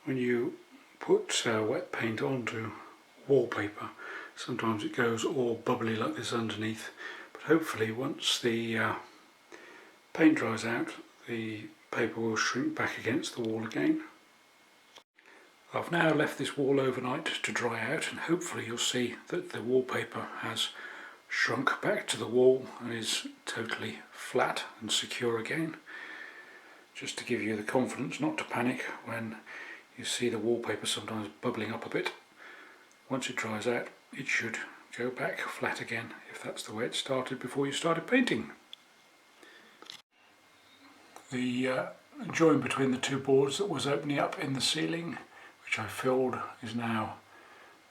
when you put wet paint onto wallpaper, sometimes it goes all bubbly like this underneath, but hopefully once the paint dries out, the paper will shrink back against the wall again. I've now left this wall overnight to dry out, and hopefully you'll see that the wallpaper has shrunk back to the wall and is totally flat and secure again. Just to give you the confidence not to panic when you see the wallpaper sometimes bubbling up a bit. Once it dries out, it should go back flat again, if that's the way it started before you started painting. The join between the two boards that was opening up in the ceiling, which I filled, is now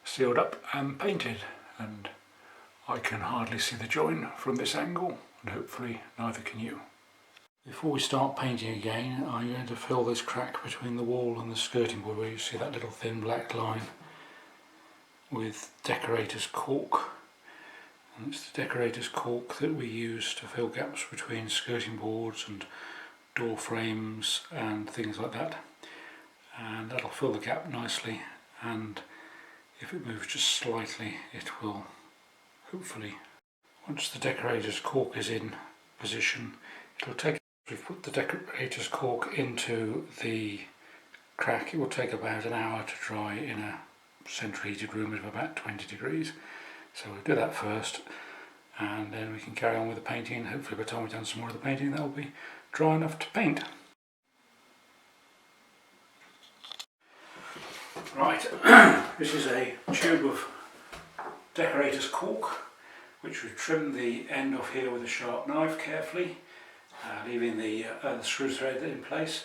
sealed up and painted, and I can hardly see the join from this angle, and hopefully neither can you. Before we start painting again, I'm going to fill this crack between the wall and the skirting board where you see that little thin black line with decorator's cork. And it's the decorator's cork that we use to fill gaps between skirting boards and door frames and things like that. And that'll fill the gap nicely, and if it moves just slightly it will hopefully. Once the decorator's cork is in position, it'll take, we've put the decorator's cork into the crack, it will take about an hour to dry in a central heated room of about 20 degrees. So we'll do that first, and then we can carry on with the painting, and hopefully by the time we've done some more of the painting that'll be dry enough to paint. Right, this is a tube of decorator's cork which we've trimmed the end off here with a sharp knife carefully, leaving the screw thread in place,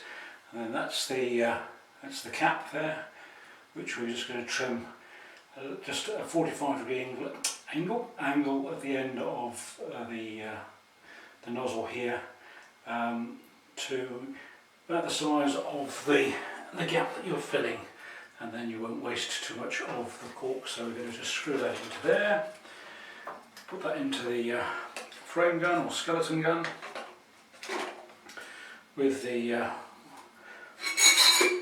and then that's the cap there, which we're just going to trim just a 45-degree angle at the end of the nozzle here, to about the size of the gap that you're filling, and then you won't waste too much of the cork. So we're going to just screw that into there, put that into the frame gun or skeleton gun with the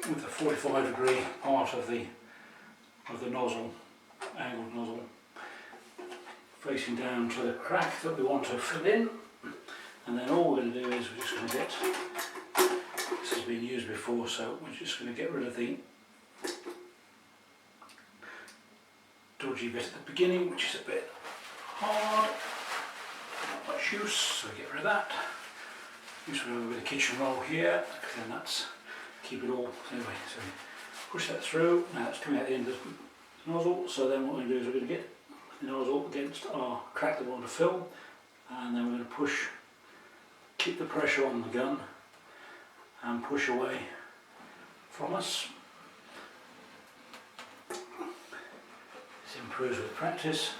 45-degree part of the nozzle, angled nozzle, facing down to the crack that we want to fill in. And then all we're going to do is we're just going to get, this has been used before, so we're just going to get rid of the dodgy bit at the beginning, which is a bit hard, not much use, so get rid of that. Use a little bit of kitchen roll here, because then that's keep it all. Anyway, so push that through. Now it's coming out the end of the nozzle, so then what we're going to do is we're going to get the nozzle against our crack that we want to fill, and then we're going to push, keep the pressure on the gun and push away from us. This improves with practice.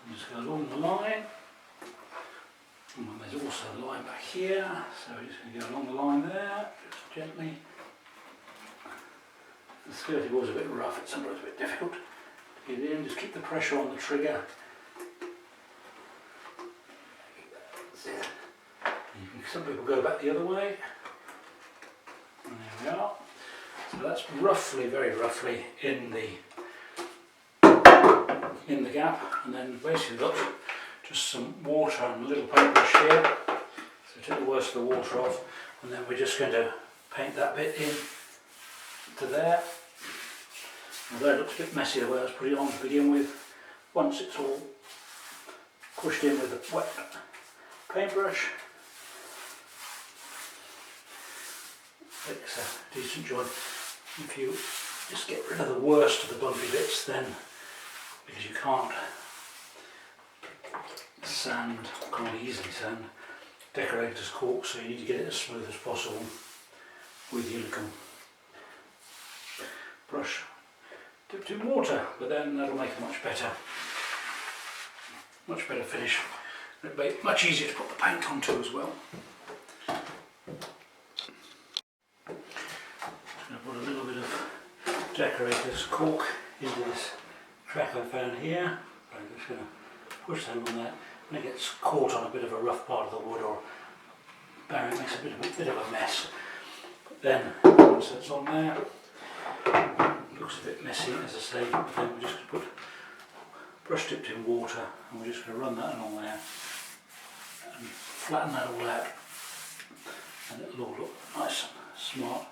And just go along the line, and there's also a line back here, so we're just going to go along the line there, just gently. The skirting board's a bit rough, it's sometimes a bit difficult to get in. Just keep the pressure on the trigger. Some people go back the other way, and there we are. So that's roughly, very roughly in the gap, and then basically got just some water and a little paintbrush here, so take the worst of the water off, and then we're just going to paint that bit in to there. Although it looks a bit messy the way I was putting it on to begin with, once it's all pushed in with the wet paintbrush, makes a decent joint. If you just get rid of the worst of the bumpy bits, then, because you can't easily sand decorator's cork, so you need to get it as smooth as possible with your little brush dipped in water, but then that'll make a much better finish. It'll make it much easier to put the paint onto as well. Just going to put a little bit of decorator's cork into this crack I found here. I'm just going to push that on there. When it gets caught on a bit of a rough part of the wood or barrier, it makes a bit of a mess. But then once that's on there, it looks a bit messy, as I say, but then we're just going to put brush dipped in water, and we're just going to run that along there and flatten that all out, and it'll all look nice and smart.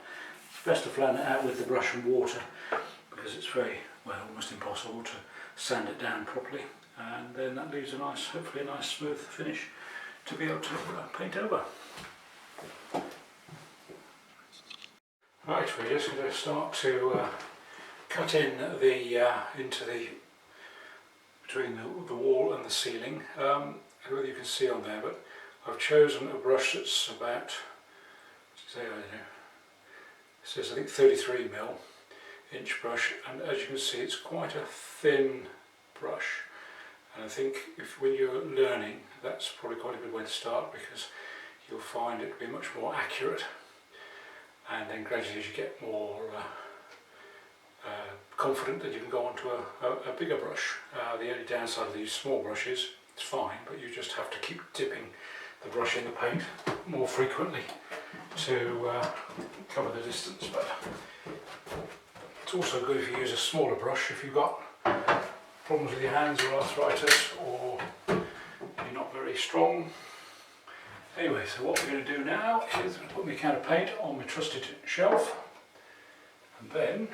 It's best to flatten it out with the brush and water, because it's very, well, almost impossible to sand it down properly, and then that leaves a nice, hopefully a nice smooth finish to be able to paint over. Right, we're just going to start to cut in into the between the wall and the ceiling. I don't know whether you can see on there, but I've chosen a brush that's about, say, I don't know, it says I think 33mm brush, and as you can see it's quite a thin brush, and I think when you're learning that's probably quite a good way to start, because you'll find it to be much more accurate, and then gradually as you get more confident that you can go on to a bigger brush. The only downside of these small brushes, it's fine, but you just have to keep dipping the brush in the paint more frequently to cover the distance. But it's also good if you use a smaller brush if you've got problems with your hands or arthritis, or you're not very strong. Anyway, so what we're going to do now is put my can of paint on my trusted shelf, and then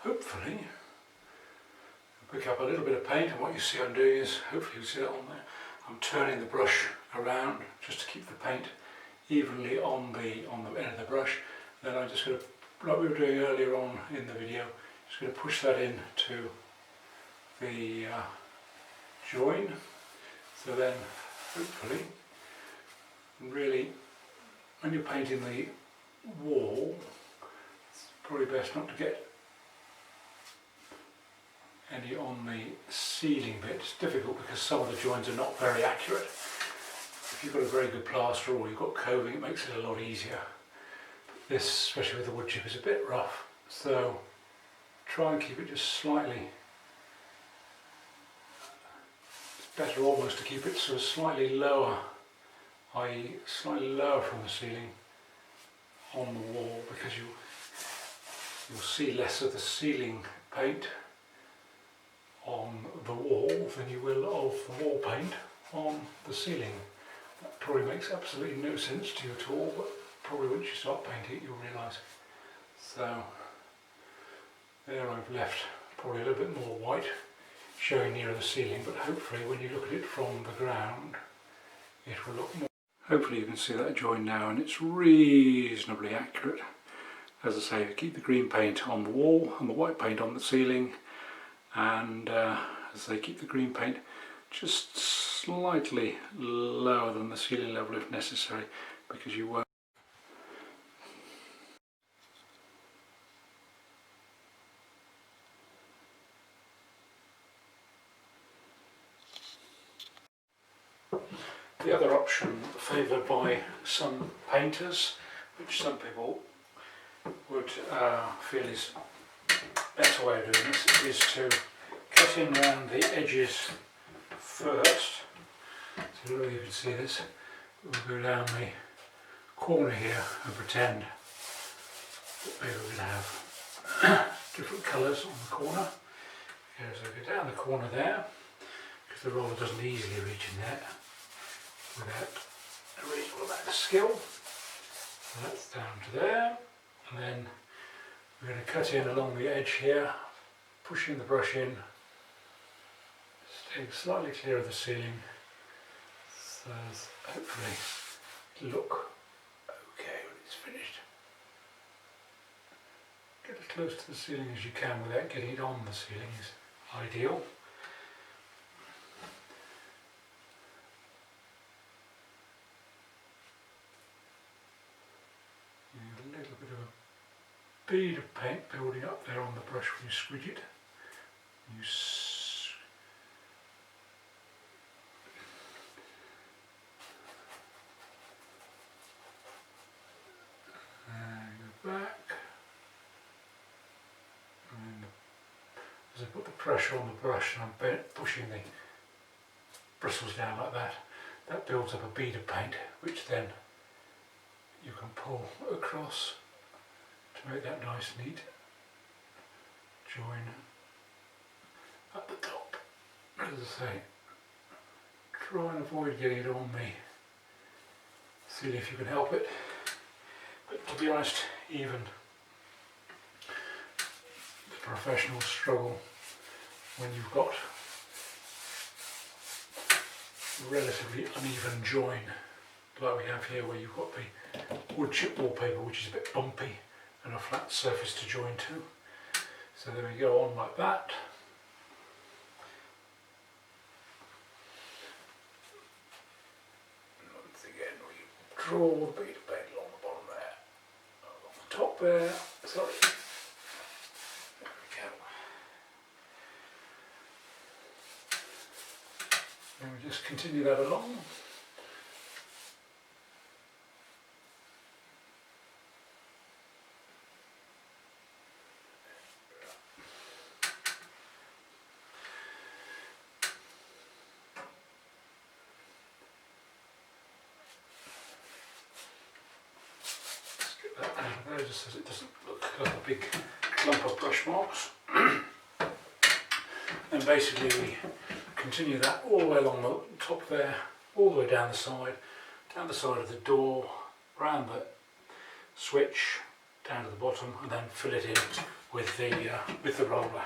hopefully pick up a little bit of paint, and what you see I'm doing is, hopefully you see it on there, I'm turning the brush around just to keep the paint evenly on the end of the brush. Then I'm just going to, like we were doing earlier on in the video, just going to push that in to the join. So then hopefully, really, when you're painting the wall, it's probably best not to get any on the ceiling bit. It's difficult because some of the joins are not very accurate. If you've got a very good plaster or you've got coving, it makes it a lot easier. This, especially with the wood chip, is a bit rough, so try and keep it just slightly. It's better almost to keep it sort of slightly lower, i.e. slightly lower from the ceiling on the wall, because you'll see less of the ceiling paint on the wall than you will of the wall paint on the ceiling. That probably makes absolutely no sense to you at all, but probably once you start painting it you'll realise. So there I've left probably a little bit more white showing nearer the ceiling, but hopefully when you look at it from the ground it will look more. Hopefully you can see that join now, and it's reasonably accurate. As I say, keep the green paint on the wall and the white paint on the ceiling, and as they keep the green paint just slightly lower than the ceiling level if necessary, because you won't. The other option favoured by some painters, which some people would feel is a better way of doing this, is to cut in around the edges first. So you can see this. We'll go down the corner here and pretend that maybe we're going to have different colours on the corner. Okay, so go down the corner there, because the roller doesn't easily reach in there without a reasonable amount of skill. So that's down to there, and then we're going to cut in along the edge here, pushing the brush in, staying slightly clear of the ceiling, so hopefully it'll look okay when it's finished. Get as close to the ceiling as you can without getting it on the ceiling is ideal. A little bit of a bead of paint building up there on the brush when you squidge it. And go back, and as I put the pressure on the brush and I'm pushing the bristles down like that, that builds up a bead of paint, which then you can pull across to make that nice neat join at the top. As I say, try and avoid getting it on the ceiling if you can help it, but to be honest, even the professionals struggle when you've got relatively uneven join like we have here, where you've got the wood chip wallpaper, which is a bit bumpy, and a flat surface to join to. So then we go on like that. Once again we draw the bead of paint along the bottom there, along the top there, sorry. There we go. Then we just continue that along. just so it doesn't look like a big clump of brush marks. And basically we continue that all the way along the top there, all the way down the side of the door, around the switch, down to the bottom, and then fill it in with the roller.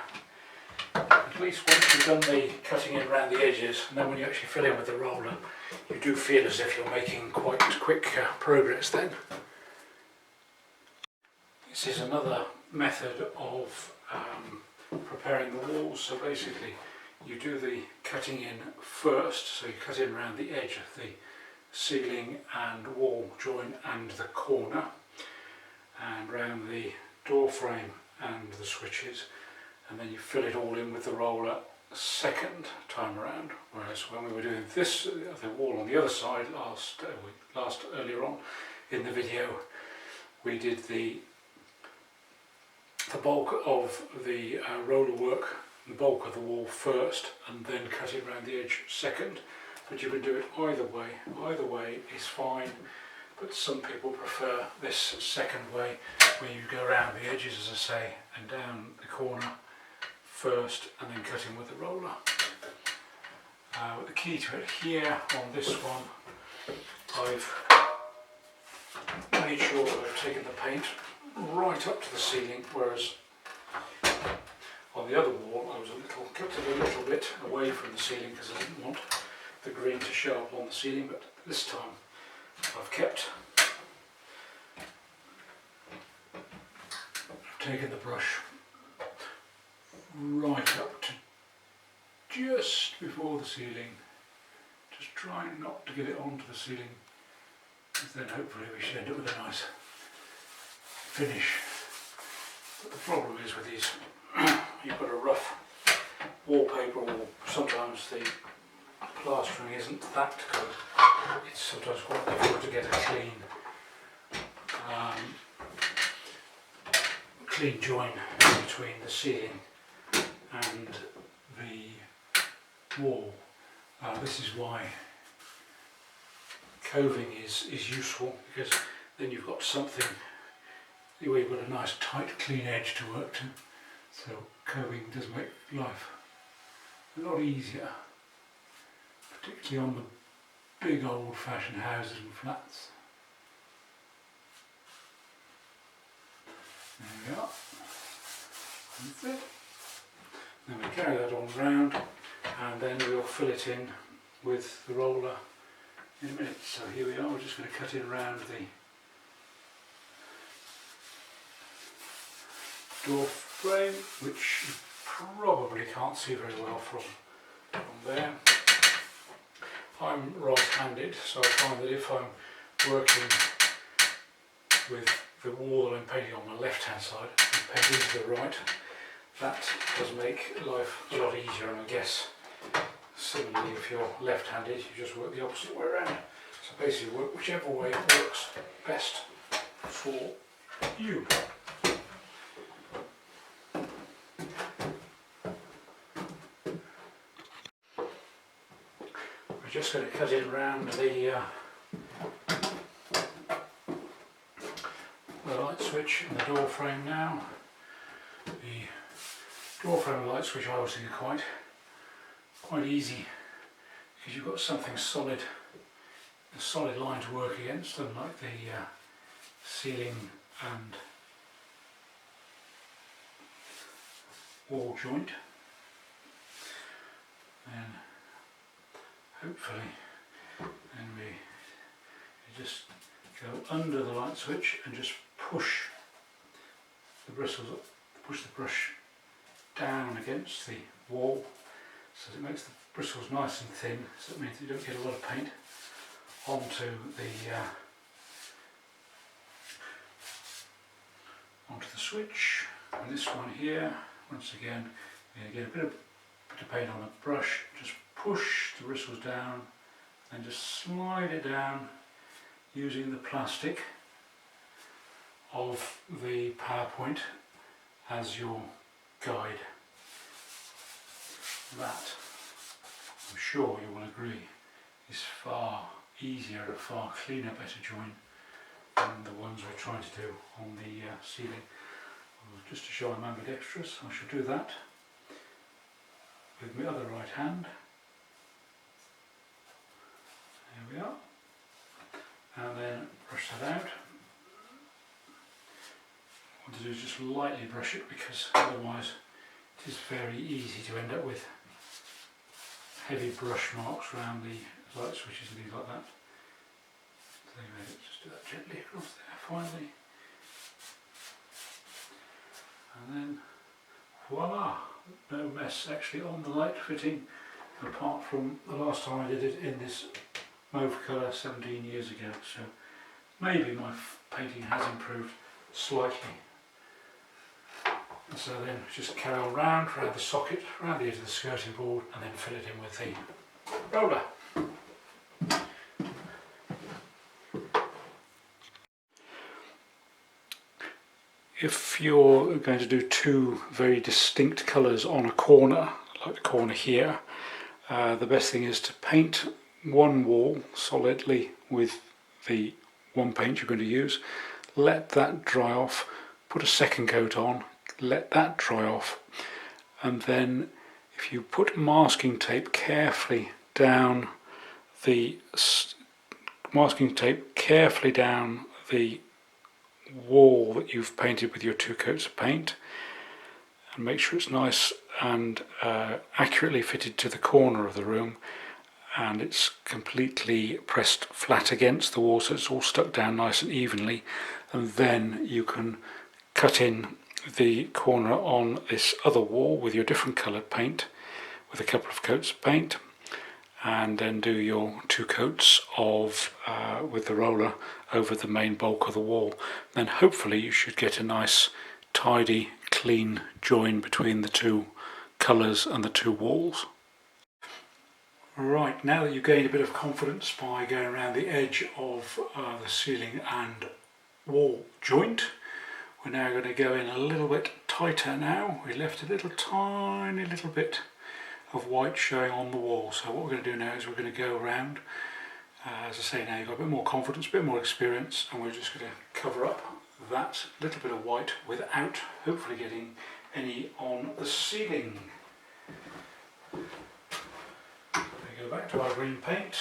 At least once you've done the cutting in around the edges, and then when you actually fill in with the roller, you do feel as if you're making quite quick progress then. This is another method of preparing the walls. So basically you do the cutting in first, so you cut in around the edge of the ceiling and wall join and the corner, and round the door frame and the switches, and then you fill it all in with the roller second time around. Whereas when we were doing this, the wall on the other side earlier on in the video, we did the bulk of the roller work, the bulk of the wall first, and then cut it around the edge second. But you can do it either way. Either way is fine, but some people prefer this second way, where you go around the edges, as I say, and down the corner first, and then cut in with the roller. The key to it here on this one, I've made sure that I've taken the paint right up to the ceiling, whereas on the other wall I was kept it a little bit away from the ceiling because I didn't want the green to show up on the ceiling. But this time I've taken the brush right up to just before the ceiling, just trying not to get it onto the ceiling, because then hopefully we should end up with a nice finish. But the problem is with these, you've got a rough wallpaper, or sometimes the plastering isn't that good. It's sometimes quite difficult to get a clean join between the ceiling and the wall. This is why coving is useful, because then you've got something where you've got a nice tight clean edge to work to. So coving does make life a lot easier, particularly on the big old-fashioned houses and flats. There we are. That's it. Then we carry that on round, and then we'll fill it in with the roller in a minute. So here we are, we're just going to cut in around the door frame, which you probably can't see very well from there. I'm right-handed, so I find that if I'm working with the wall that I'm painting on my left-hand side and painting to the right, that does make life a lot easier. And I guess similarly, if you're left-handed, you just work the opposite way around. So basically work whichever way works best for you. We're just going to cut it around the light switch and the door frame now. The door frame and light switch I always think are quite easy, because you've got something solid, a solid line to work against, unlike the ceiling and wall joint. And hopefully then we just go under the light switch and just push the bristles up, push the brush down against the wall, so it makes the bristles nice and thin, so it means you don't get a lot of paint onto the switch. And this one here, once again, you're going to get a bit of paint on the brush, just push the bristles down and just slide it down using the plastic of the PowerPoint as your guide. That, I'm sure you will agree, is far easier, a far cleaner, better join than the ones we're trying to do on the ceiling. Just to show I'm ambidextrous, I should do that with my other right hand. There we are. And then brush that out. What I want to do is just lightly brush it, because otherwise it is very easy to end up with heavy brush marks around the light switches and things like that. So anyway, let's just do that gently across there finally. And then voila! No mess actually on the light fitting, apart from the last time I did it in this mauve colour 17 years ago. So maybe my painting has improved slightly. And so then just carry on round the socket, round the edge of the skirting board, and then fill it in with the roller. If you're going to do two very distinct colours on a corner, like the corner here, the best thing is to paint one wall solidly with the one paint you're going to use, let that dry off, put a second coat on, let that dry off, and then if you put masking tape carefully down the wall that you've painted with your two coats of paint, and make sure it's nice and accurately fitted to the corner of the room, and it's completely pressed flat against the wall, so it's all stuck down nice and evenly, and then you can cut in the corner on this other wall with your different coloured paint, with a couple of coats of paint, and then do your two coats of with the roller over the main bulk of the wall. Then hopefully you should get a nice tidy clean join between the two colours and the two walls. Right, now that you've gained a bit of confidence by going around the edge of the ceiling and wall joint, we're now going to go in a little bit tighter now. We left a tiny little bit of white showing on the wall. So what we're going to do now is we're going to go around, as I say, now you've got a bit more confidence, a bit more experience, and we're just going to cover up that little bit of white without hopefully getting any on the ceiling. We go back to our green paint.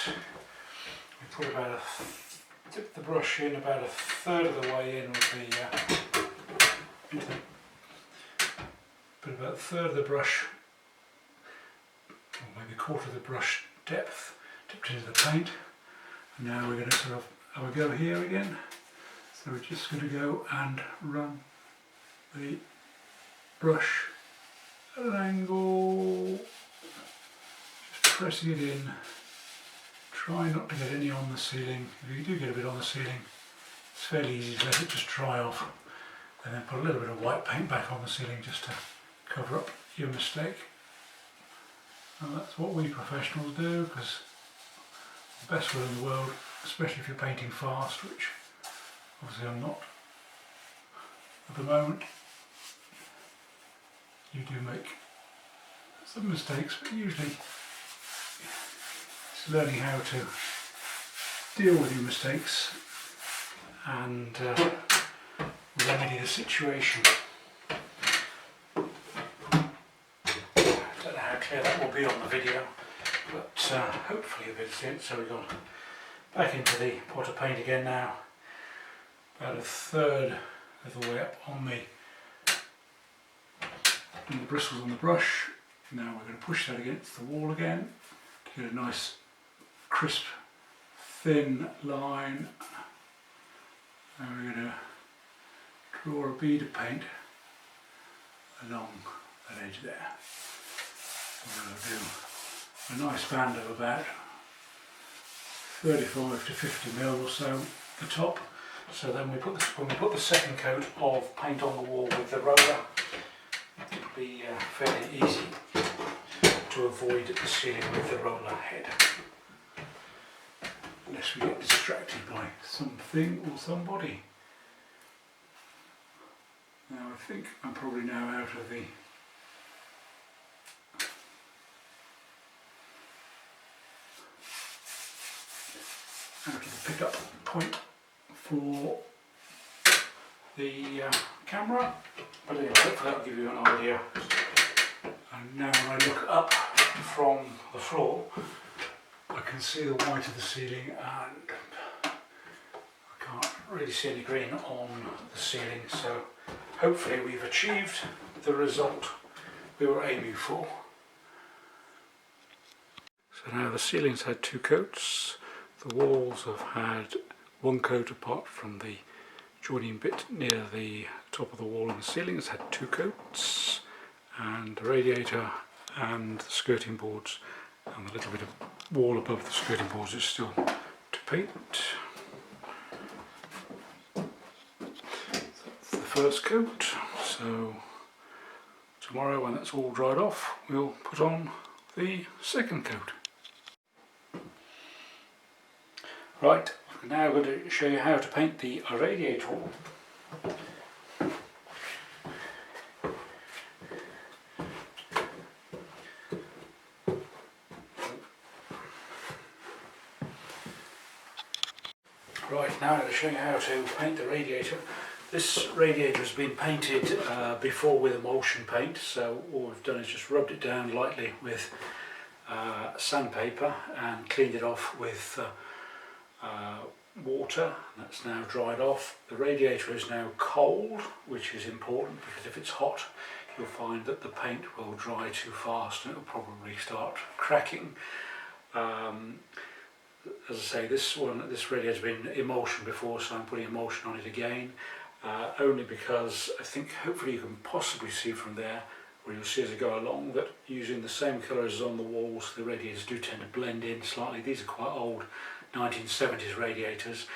We put dip the brush in about a third of the way in with put about a third of the brush, or maybe a quarter of the brush depth, dipped into the paint. And now we're going to sort of have a go here again. So we're just going to go and run the brush at an angle, just pressing it in. Try not to get any on the ceiling. If you do get a bit on the ceiling, it's fairly easy to let it just dry off, and then put a little bit of white paint back on the ceiling just to cover up your mistake. And that's what we professionals do, because the best will in the world, especially if you're painting fast, which obviously I'm not at the moment. You do make some mistakes, but usually it's learning how to deal with your mistakes and remedy the situation. I don't know how clear that will be on the video, but hopefully a bit of it. So we've gone back into the pot of paint again now, about a third of the way up on the bristles on the brush. Now we're going to push that against the wall again to get a nice crisp thin line, and we're going to draw a bead of paint along that edge there. We're going to do a nice band of about 35 to 50 mil or so at the top. So then when we put the second coat of paint on the wall with the roller, it'll be fairly easy to avoid the ceiling with the roller head, unless we get distracted by something or somebody. Now I think I'm probably now out of the pickup point for the camera, but anyway, hopefully that'll give you an idea. And now when I look up from the floor, I can see the white of the ceiling, and I can't really see any green on the ceiling, so hopefully we've achieved the result we were aiming for. So now the ceiling's had 2 coats, the walls have had 1 coat apart from the joining bit near the top of the wall, and the ceiling has had 2 coats, and the radiator and the skirting boards and the little bit of wall above the skirting boards is still to paint. That's the first coat, so tomorrow when that's all dried off we'll put on the second coat. Right, I'm now going to show you how to paint the radiator. Right, now I'm going to show you how to paint the radiator. This radiator has been painted before with emulsion paint, so all we've done is just rubbed it down lightly with sandpaper and cleaned it off with water. That's now dried off. The radiator is now cold, which is important because if it's hot you'll find that the paint will dry too fast and it will probably start cracking. As I say, this radiator has been emulsion before, so I'm putting emulsion on it again, only because I think hopefully you can possibly see from there, or you'll see as I go along, that using the same colours as on the walls, the radiators do tend to blend in slightly. These are quite old 1970s radiators.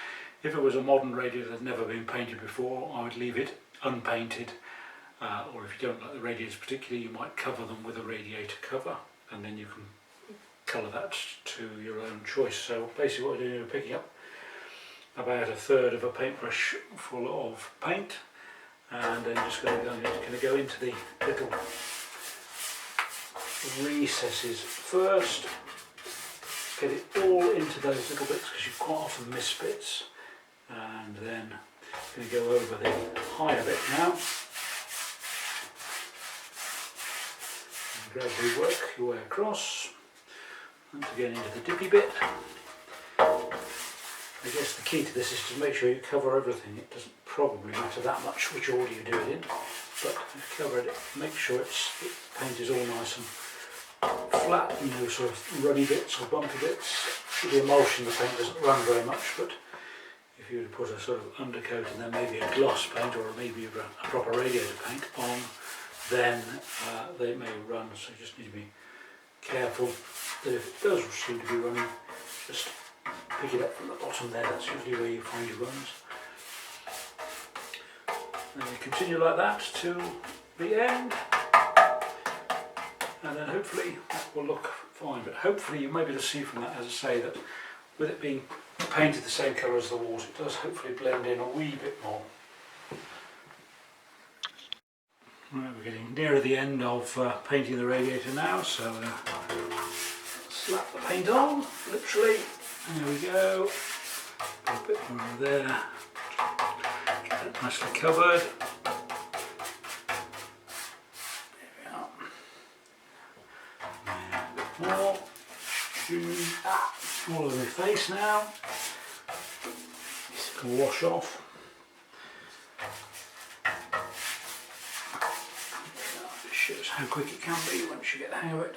If it was a modern radiator that had never been painted before, I would leave it unpainted, or if you don't like the radiators particularly, you might cover them with a radiator cover, and then you can colour that to your own choice. So basically what we're doing is picking up about 1/3 of a paintbrush full of paint, and then just going to go into the little recesses first, get it all into those little bits because you quite often miss bits, and then going to go over the higher bit now and gradually work your way across. And again into the dippy bit. I guess the key to this is to make sure you cover everything. It doesn't probably matter that much which order you do it in, but cover it, make sure the paint is all nice and flat, no sort of runny bits or bumpy bits. With the emulsion the paint doesn't run very much, but if you were to put a sort of undercoat and then maybe a gloss paint or maybe a proper radiator paint on, then they may run, so you just need to be careful that if it does seem to be running, just pick it up from the bottom there. That's usually where you find your runs. And you continue like that to the end, and then hopefully that will look fine. But hopefully you may be able to see from that, as I say, that with it being painted the same colour as the walls, it does hopefully blend in a wee bit more. Right, we're getting nearer the end of painting the radiator now, so slap the paint on, literally. There we go. A bit more there. Get it nicely covered. There we are. And a bit more. All over my face now. This can wash off. It shows how quick it can be once you get the hang of it.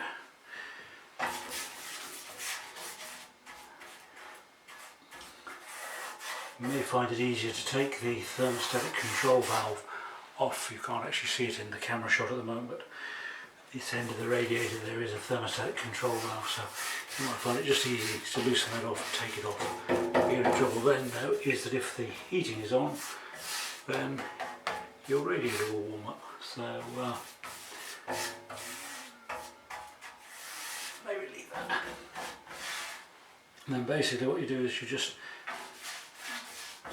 You may find it easier to take the thermostatic control valve off. You can't actually see it in the camera shot at the moment, but at this end of the radiator there is a thermostatic control valve, so you might find it just easy to loosen that off and take it off. The only trouble then though is that if the heating is on, then your radiator will warm up. So maybe leave that. And then basically what you do is you just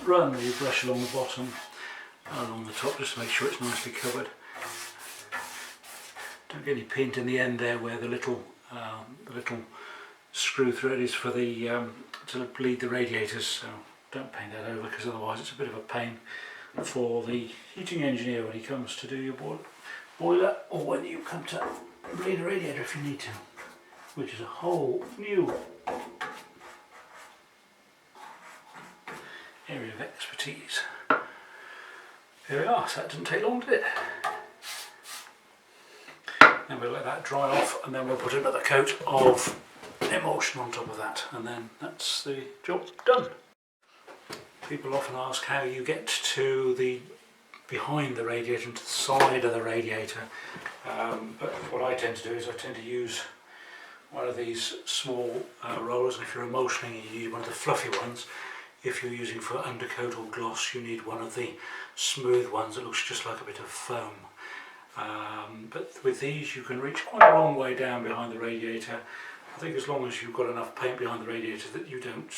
run the brush along the bottom and along the top just to make sure it's nicely covered. Don't get any paint in the end there where the little screw thread is for the to bleed the radiators, so don't paint that over because otherwise it's a bit of a pain for the heating engineer when he comes to do your boiler, or when you come to bleed a radiator if you need to, which is a whole new area of expertise. Here we are, so that didn't take long, did it? Then we'll let that dry off, and then we'll put another coat of emulsion on top of that, and then that's the job done. People often ask how you get to the behind the radiator and to the side of the radiator, but what I tend to do is I tend to use one of these small rollers, and if you're emulsioning you need one of the fluffy ones. If you're using for undercoat or gloss you need one of the smooth ones that looks just like a bit of foam. But with these you can reach quite a long way down behind the radiator. I think as long as you've got enough paint behind the radiator that you don't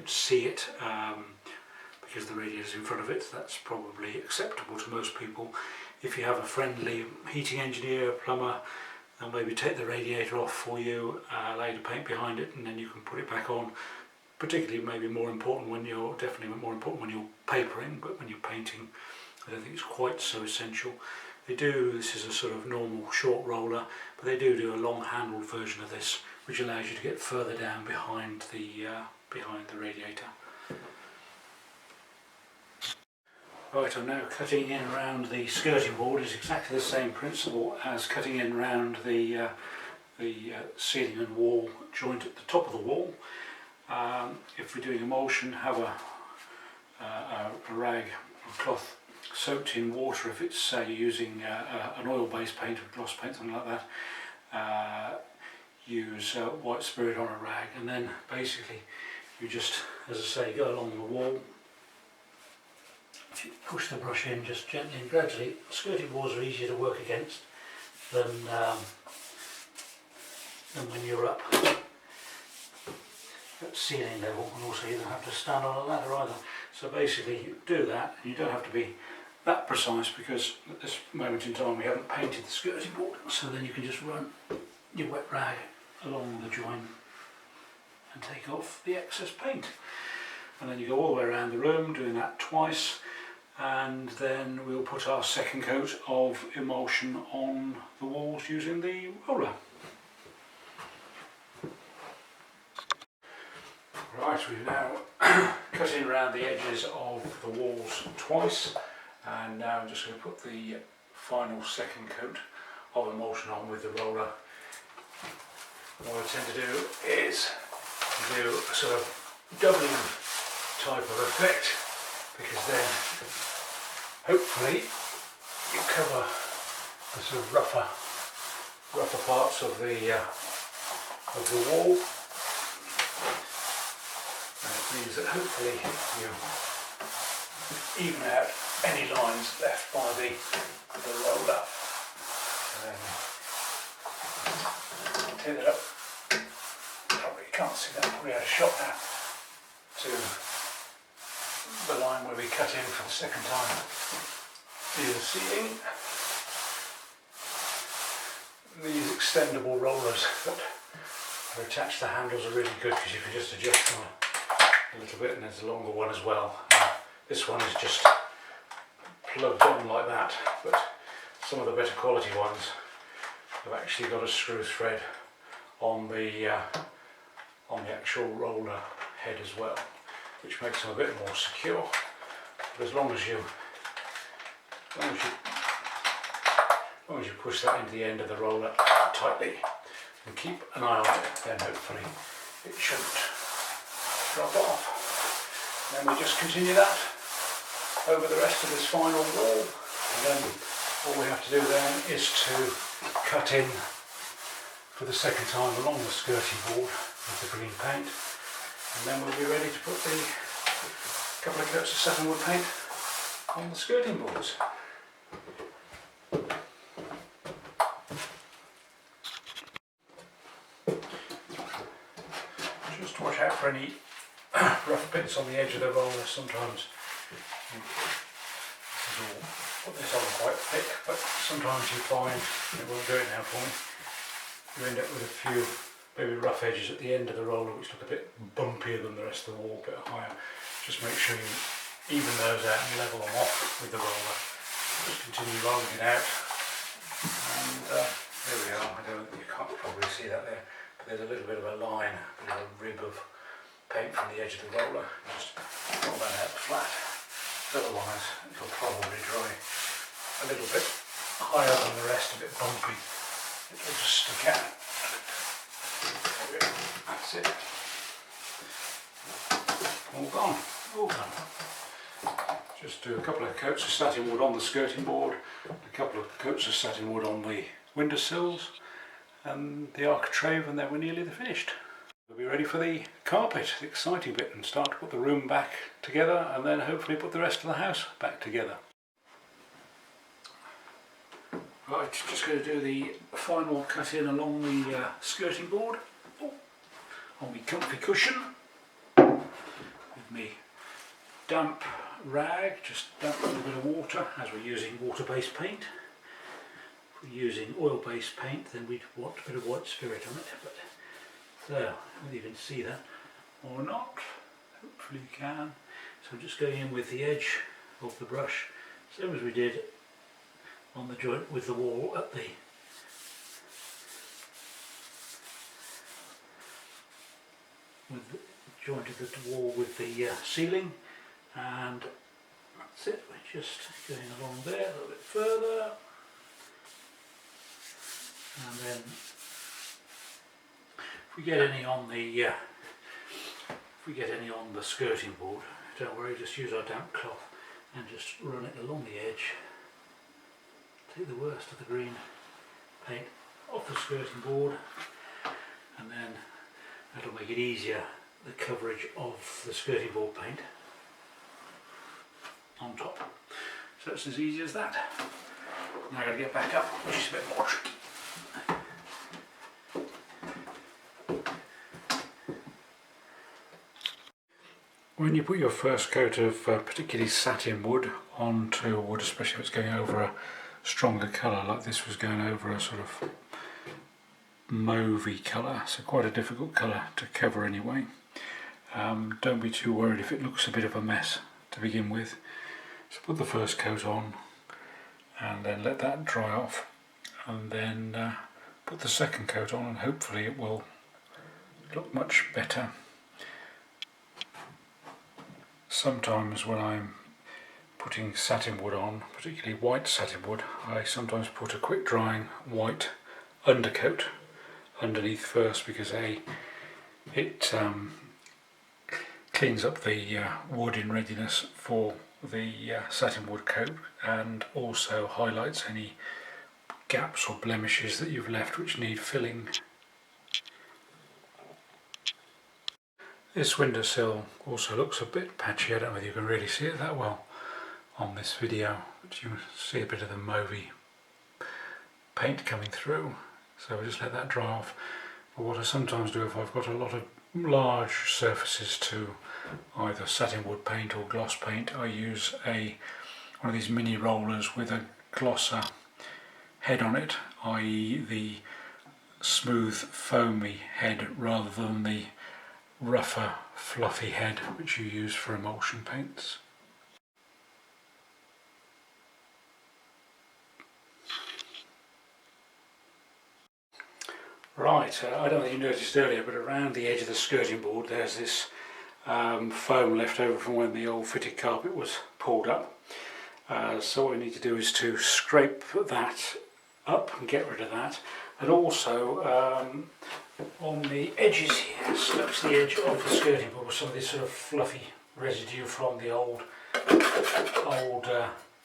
see it, because the radiator's in front of it, that's probably acceptable to most people. If you have a friendly heating engineer, plumber, they'll maybe take the radiator off for you, lay the paint behind it, and then you can put it back on. Particularly maybe more important when you're, definitely more important when you're papering, but when you're painting I don't think it's quite so essential. They do, this is a sort of normal short roller, but they do a long handled version of this, which allows you to get further down behind the radiator. Right, I'm now cutting in around the skirting board. It's exactly the same principle as cutting in around the ceiling and wall joint at the top of the wall. If we're doing emulsion, have a rag or cloth soaked in water. If it's you're using an oil-based paint or gloss paint, something like that, use white spirit on a rag, and then basically you just, as I say, go along the wall. If you push the brush in just gently and gradually, skirting boards are easier to work against than when you're up at ceiling level, and also you don't have to stand on a ladder either. So basically you do that, and you don't have to be that precise because at this moment in time we haven't painted the skirting board, so then you can just run your wet rag along the join and take off the excess paint. And then you go all the way around the room doing that twice, and then we'll put our second coat of emulsion on the walls using the roller. Right, we've now cut in around the edges of the walls twice, and now I'm just going to put the final second coat of emulsion on with the roller. What I tend to do is do a sort of doubling type of effect, because then hopefully you cover the sort of rougher parts of the wall. And it means that hopefully you even out any lines left by the roller. And then take that up. Probably can't see that, probably had a shot now to the line where we cut in for the second time near the ceiling. These extendable rollers that are attached to the handles are really good because you can just adjust them a little bit, and there's a longer one as well. This one is just plugged on like that, but some of the better quality ones have actually got a screw thread on the actual roller head as well, which makes them a bit more secure. But as long as you push that into the end of the roller tightly and keep an eye on it, then hopefully it shouldn't drop off. And then we just continue that over the rest of this final wall, and then all we have to do then is to cut in for the second time along the skirting board with the green paint, and then we'll be ready to put the couple of coats of satinwood paint on the skirting boards. Just watch out for any rough bits on the edge of the roller. Sometimes put this on quite thick, but sometimes you find, it won't do it now for me, you end up with a few maybe rough edges at the end of the roller which look a bit bumpier than the rest of the wall, a bit higher. Just make sure you even those out and level them off with the roller. Just continue rolling it out, and there we are. You can't probably see that there, but there's a little bit of a line, a bit of a rib of paint from the edge of the roller. Just roll that out flat, otherwise it'll probably dry a little bit higher than the rest, a bit bumpy. It'll just stick out. There we go. That's it. All gone. All done. Just do a couple of coats of satin wood on the skirting board, a couple of coats of satin wood on the windowsills and the architrave, and then we're nearly finished. We'll be ready for the carpet, the exciting bit, and start to put the room back together and then hopefully put the rest of the house back together. Right, just going to do the final cut in along the skirting board on the comfy cushion with me damp rag, just damp with a little bit of water, as we're using water-based paint. If we're using oil-based paint, then we'd want a bit of white spirit on it, but so whether you can see that or not, hopefully you can. So I'm just going in with the edge of the brush, same as we did on the joint with the wall at the joint of the wall with the ceiling, and that's it. We're just going along there a little bit further, and then if we get any on the skirting board, don't worry, just use our damp cloth and just run it along the edge. Take the worst of the green paint off the skirting board, and then that'll make it easier, the coverage of the skirting board paint on top. So it's as easy as that. Now I've got to get back up, which is a bit more tricky. When you put your first coat of particularly satin wood onto wood, especially if it's going over a stronger colour, like this was going over a sort of mauvey colour, so quite a difficult colour to cover anyway. Don't be too worried if it looks a bit of a mess to begin with. So put the first coat on and then let that dry off, and then put the second coat on, and hopefully it will look much better. Sometimes when I'm putting satin wood on, particularly white satin wood, I sometimes put a quick drying white undercoat underneath first, because it cleans up the wood in readiness for the satin wood coat, and also highlights any gaps or blemishes that you've left which need filling. This windowsill also looks a bit patchy. I don't know whether you can really see it that well on this video, but you see a bit of the mauvey paint coming through, so we'll just let that dry off. But what I sometimes do, if I've got a lot of large surfaces to either satin wood paint or gloss paint, I use one of these mini rollers with a glosser head on it, i.e. the smooth foamy head rather than the rougher fluffy head which you use for emulsion paints. Right, I don't know if you noticed earlier, but around the edge of the skirting board there's this foam left over from when the old fitted carpet was pulled up. So what we need to do is to scrape that up and get rid of that, and also on the edges here, stuck to the edge of the skirting board with some of this sort of fluffy residue from the old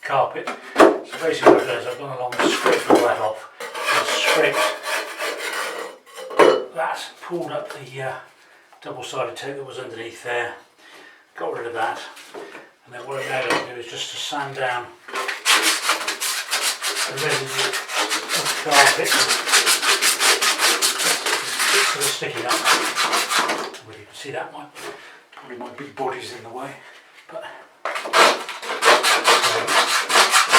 carpet. So basically what I've done is I've gone along and scraped all that off, and scraped that, pulled up the double-sided tape that was underneath there, got rid of that, and then what I'm now going to do is just to sand down the residue of the carpet. It's sort of sticking up. Well, you can see that one. Probably my big body's in the way, but so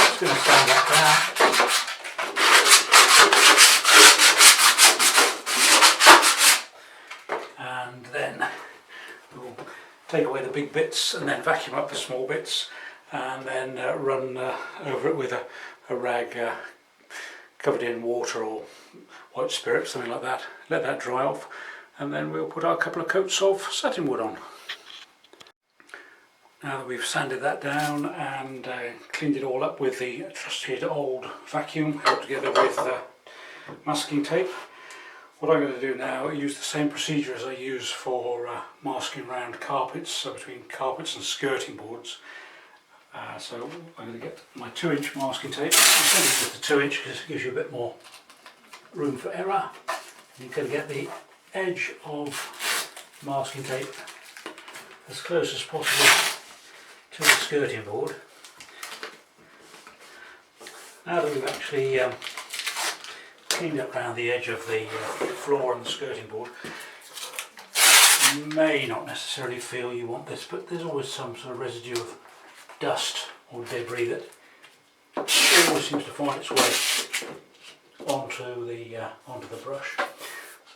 just going to sand that down. take away the big bits and then vacuum up the small bits, and then run over it with a rag covered in water or white spirit, something like that. Let that dry off, and then we'll put our couple of coats of satin wood on. Now that we've sanded that down and cleaned it all up with the trusted old vacuum held together with masking tape, what I'm going to do now is use the same procedure as I use for masking around carpets, so between carpets and skirting boards. So I'm going to get my 2-inch masking tape. I'm sending with the 2-inch because it gives you a bit more room for error. And you're going to get the edge of masking tape as close as possible to the skirting board. Now that we've actually cleaned up around the edge of the floor and the skirting board, you may not necessarily feel you want this, but there's always some sort of residue of dust or debris that always seems to find its way onto the brush.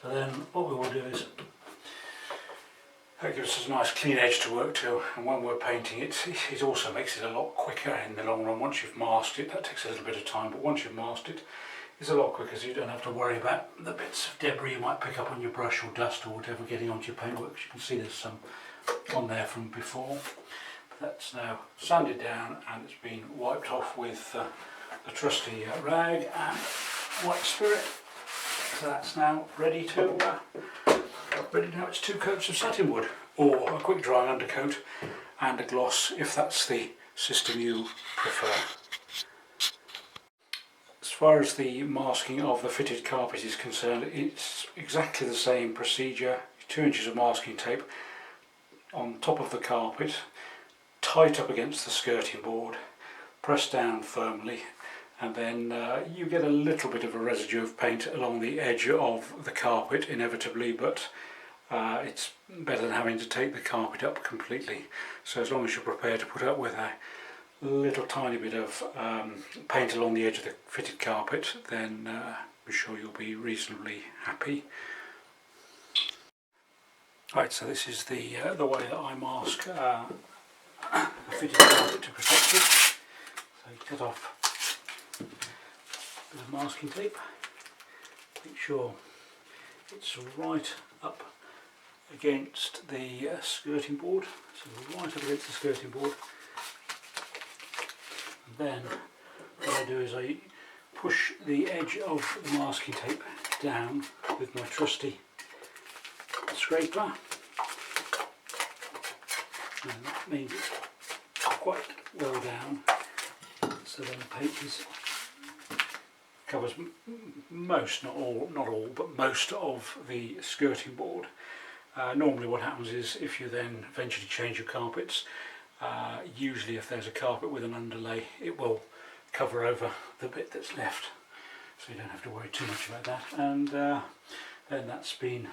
So then what we want to do is that gives us a nice clean edge to work to, and when we're painting it also makes it a lot quicker in the long run. Once you've masked it, that takes a little bit of time, but once you've masked it, it's a lot quicker, so you don't have to worry about the bits of debris you might pick up on your brush or dust or whatever getting onto your paintwork. You can see there's some on there from before. But that's now sanded down and it's been wiped off with the trusty rag and white spirit. So that's now ready to have its 2 coats of satin wood, or a quick drying undercoat and a gloss if that's the system you prefer. As far as the masking of the fitted carpet is concerned, it's exactly the same procedure. 2 inches of masking tape on top of the carpet, tight up against the skirting board, press down firmly, and then you get a little bit of a residue of paint along the edge of the carpet inevitably, but it's better than having to take the carpet up completely. So as long as you're prepared to put up with a little tiny bit of paint along the edge of the fitted carpet, then I'm sure you'll be reasonably happy. Right, so this is the way that I mask a fitted carpet to protect it. So you cut off a bit of masking tape, make sure it's right up against the skirting board, so right up against the skirting board. And then what I do is I push the edge of the masking tape down with my trusty scraper, and that means it's quite well down, so then the paint covers most, not all, but most of the skirting board. Normally what happens is if you then eventually change your carpets, usually if there's a carpet with an underlay, it will cover over the bit that's left, so you don't have to worry too much about that. And then that's been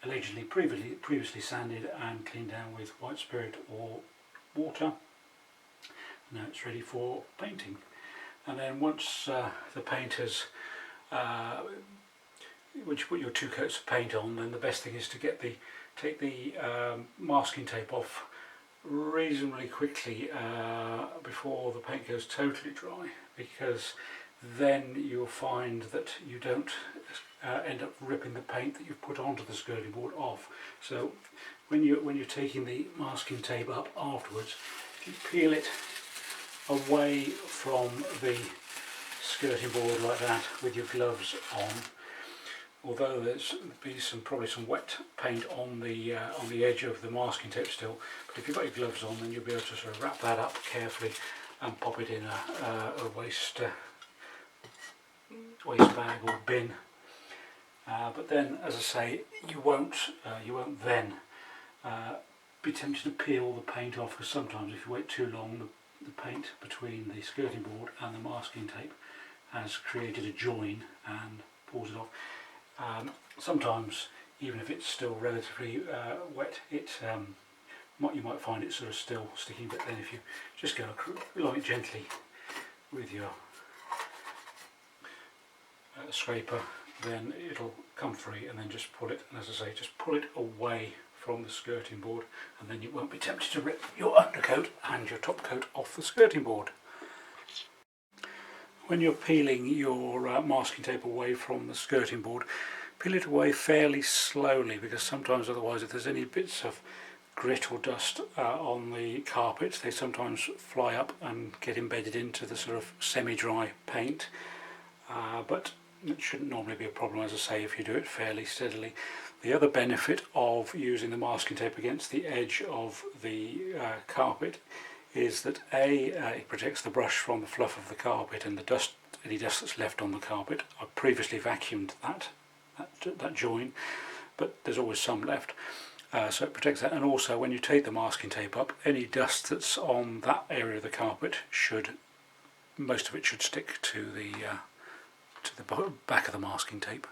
allegedly previously sanded and cleaned down with white spirit or water. Now it's ready for painting. And then once the paint has, once you put your 2 coats of paint on, then the best thing is to take the masking tape off reasonably quickly before the paint goes totally dry, because then you'll find that you don't end up ripping the paint that you've put onto the skirting board off. So when you're taking the masking tape up afterwards, if you peel it away from the skirting board like that with your gloves on, although there's probably some wet paint on the edge of the masking tape still, but if you've got your gloves on, then you'll be able to sort of wrap that up carefully and pop it in a waste bag or bin. But then, as I say, you won't then be tempted to peel the paint off, because sometimes if you wait too long, the paint between the skirting board and the masking tape has created a join and pulls it off. Sometimes, even if it's still relatively wet, you might find it sort of still sticking, but then if you just go along it gently with your scraper, then it'll come free, and then just pull it, and as I say, just pull it away from the skirting board, and then you won't be tempted to rip your undercoat and your top coat off the skirting board. When you're peeling your masking tape away from the skirting board, peel it away fairly slowly, because sometimes otherwise if there's any bits of grit or dust on the carpet, they sometimes fly up and get embedded into the sort of semi-dry paint, but it shouldn't normally be a problem, as I say, if you do it fairly steadily. The other benefit of using the masking tape against the edge of the carpet is that it protects the brush from the fluff of the carpet and the dust, any dust that's left on the carpet. I've previously vacuumed that join, but there's always some left, so it protects that. And also, when you take the masking tape up, any dust that's on that area of the carpet most of it should stick to the back of the masking tape.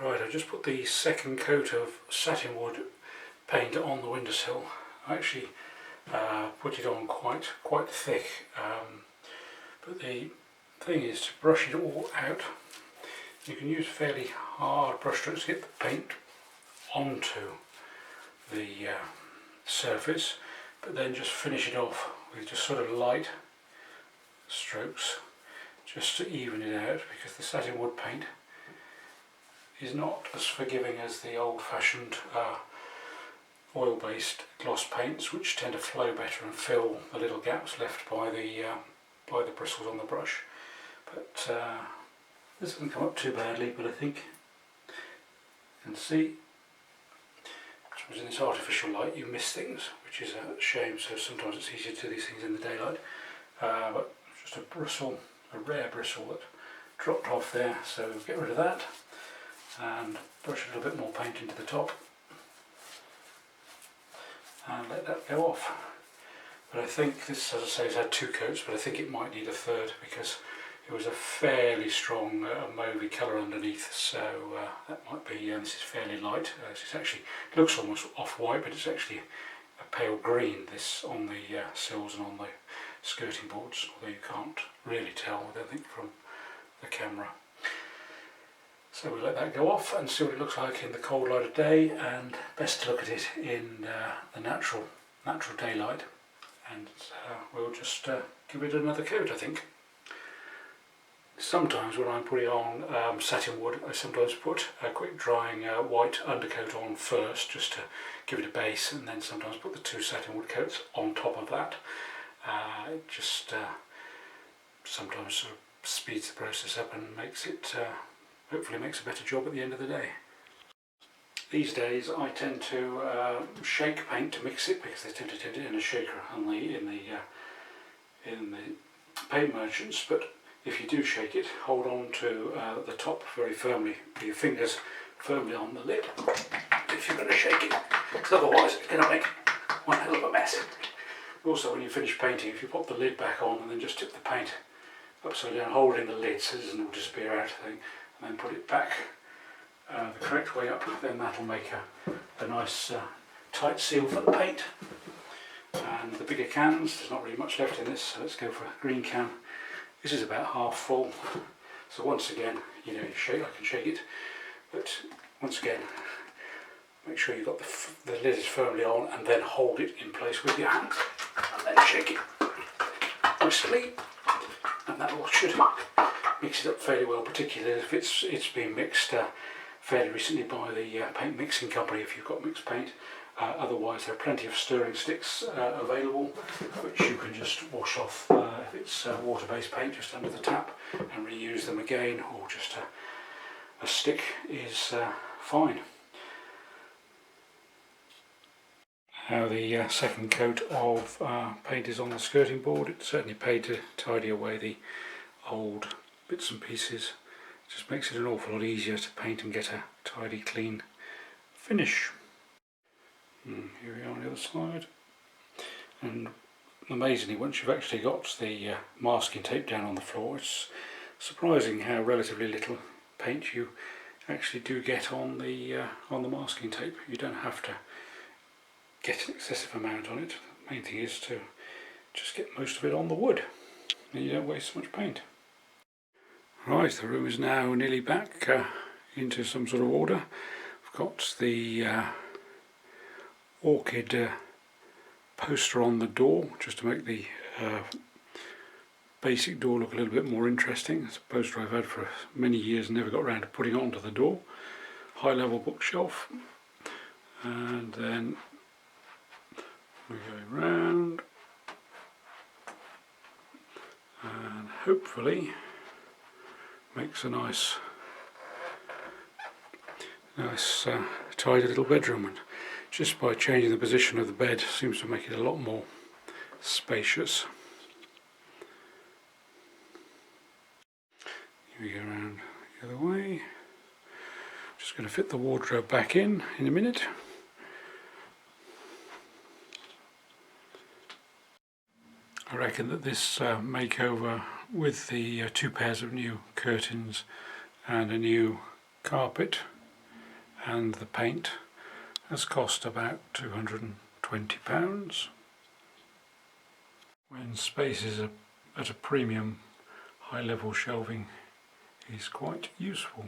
Right, I just put the second coat of satin wood paint on the windowsill. I actually put it on quite thick, but the thing is to brush it all out. You can use fairly hard brush strokes to get the paint onto the surface, but then just finish it off with just sort of light strokes just to even it out, because the satin wood paint is not as forgiving as the old-fashioned oil-based gloss paints, which tend to flow better and fill the little gaps left by the bristles on the brush. But this doesn't come up too badly, but I think you can see, in this artificial light you miss things, which is a shame, so sometimes it's easier to do these things in the daylight. But just a rare bristle that dropped off there, so get rid of that and brush a little bit more paint into the top and let that go off. But I think this, as I say, has had two coats, but I think it might need a third, because it was a fairly strong mauvey colour underneath, so that might be, this is fairly light. It actually looks almost off-white, but it's actually a pale green, this on the sills and on the skirting boards, although you can't really tell, I don't think, from the camera. So we'll let that go off and see what it looks like in the cold light of day, and best to look at it in the natural daylight, and we'll just give it another coat, I think. Sometimes when I'm putting on satin wood, I sometimes put a quick drying white undercoat on first, just to give it a base, and then sometimes put the two satin wood coats on top of that. It just sometimes sort of speeds the process up and makes it, hopefully makes a better job at the end of the day. These days I tend to shake paint to mix it, because they tend to do it in a shaker in the paint merchants, but if you do shake it, hold on to the top very firmly with your fingers firmly on the lid if you're going to shake it, because otherwise it's going to make one hell of a mess. Also, when you finish painting, if you pop the lid back on and then just tip the paint upside down, hold it in the lid so it doesn't all disappear out, and then put it back the correct way up, then that'll make a nice tight seal for the paint. And the bigger cans, there's not really much left in this, so let's go for a green can. This is about half full, so once again, I can shake it, but once again, make sure you've got the lid is firmly on, and then hold it in place with your hand, and then shake it nicely, and that should mix it up fairly well, particularly if it's been mixed fairly recently by the paint mixing company if you've got mixed paint. Otherwise, there are plenty of stirring sticks available, which you can just wash off if it's water-based paint just under the tap and reuse them again, or just a stick is fine. Now the second coat of paint is on the skirting board. It's certainly paid to tidy away the old bits and pieces. It just makes it an awful lot easier to paint and get a tidy, clean finish. Here we are on the other side, and amazingly, once you've actually got the masking tape down on the floor, it's surprising how relatively little paint you actually do get on the masking tape. You don't have to get an excessive amount on it. The main thing is to just get most of it on the wood, and you don't waste so much paint. Right, the room is now nearly back into some sort of order. I've got the orchid poster on the door, just to make the basic door look a little bit more interesting. It's a poster I've had for many years and never got around to putting it onto the door. High level bookshelf, and then we're going round and hopefully makes a nice tidy little bedroom, and just by changing the position of the bed seems to make it a lot more spacious. Here we go around the other way. Just going to fit the wardrobe back in a minute. I reckon that this makeover with the 2 pairs of new curtains and a new carpet and the paint has cost about £220. When space is at a premium, high level shelving is quite useful.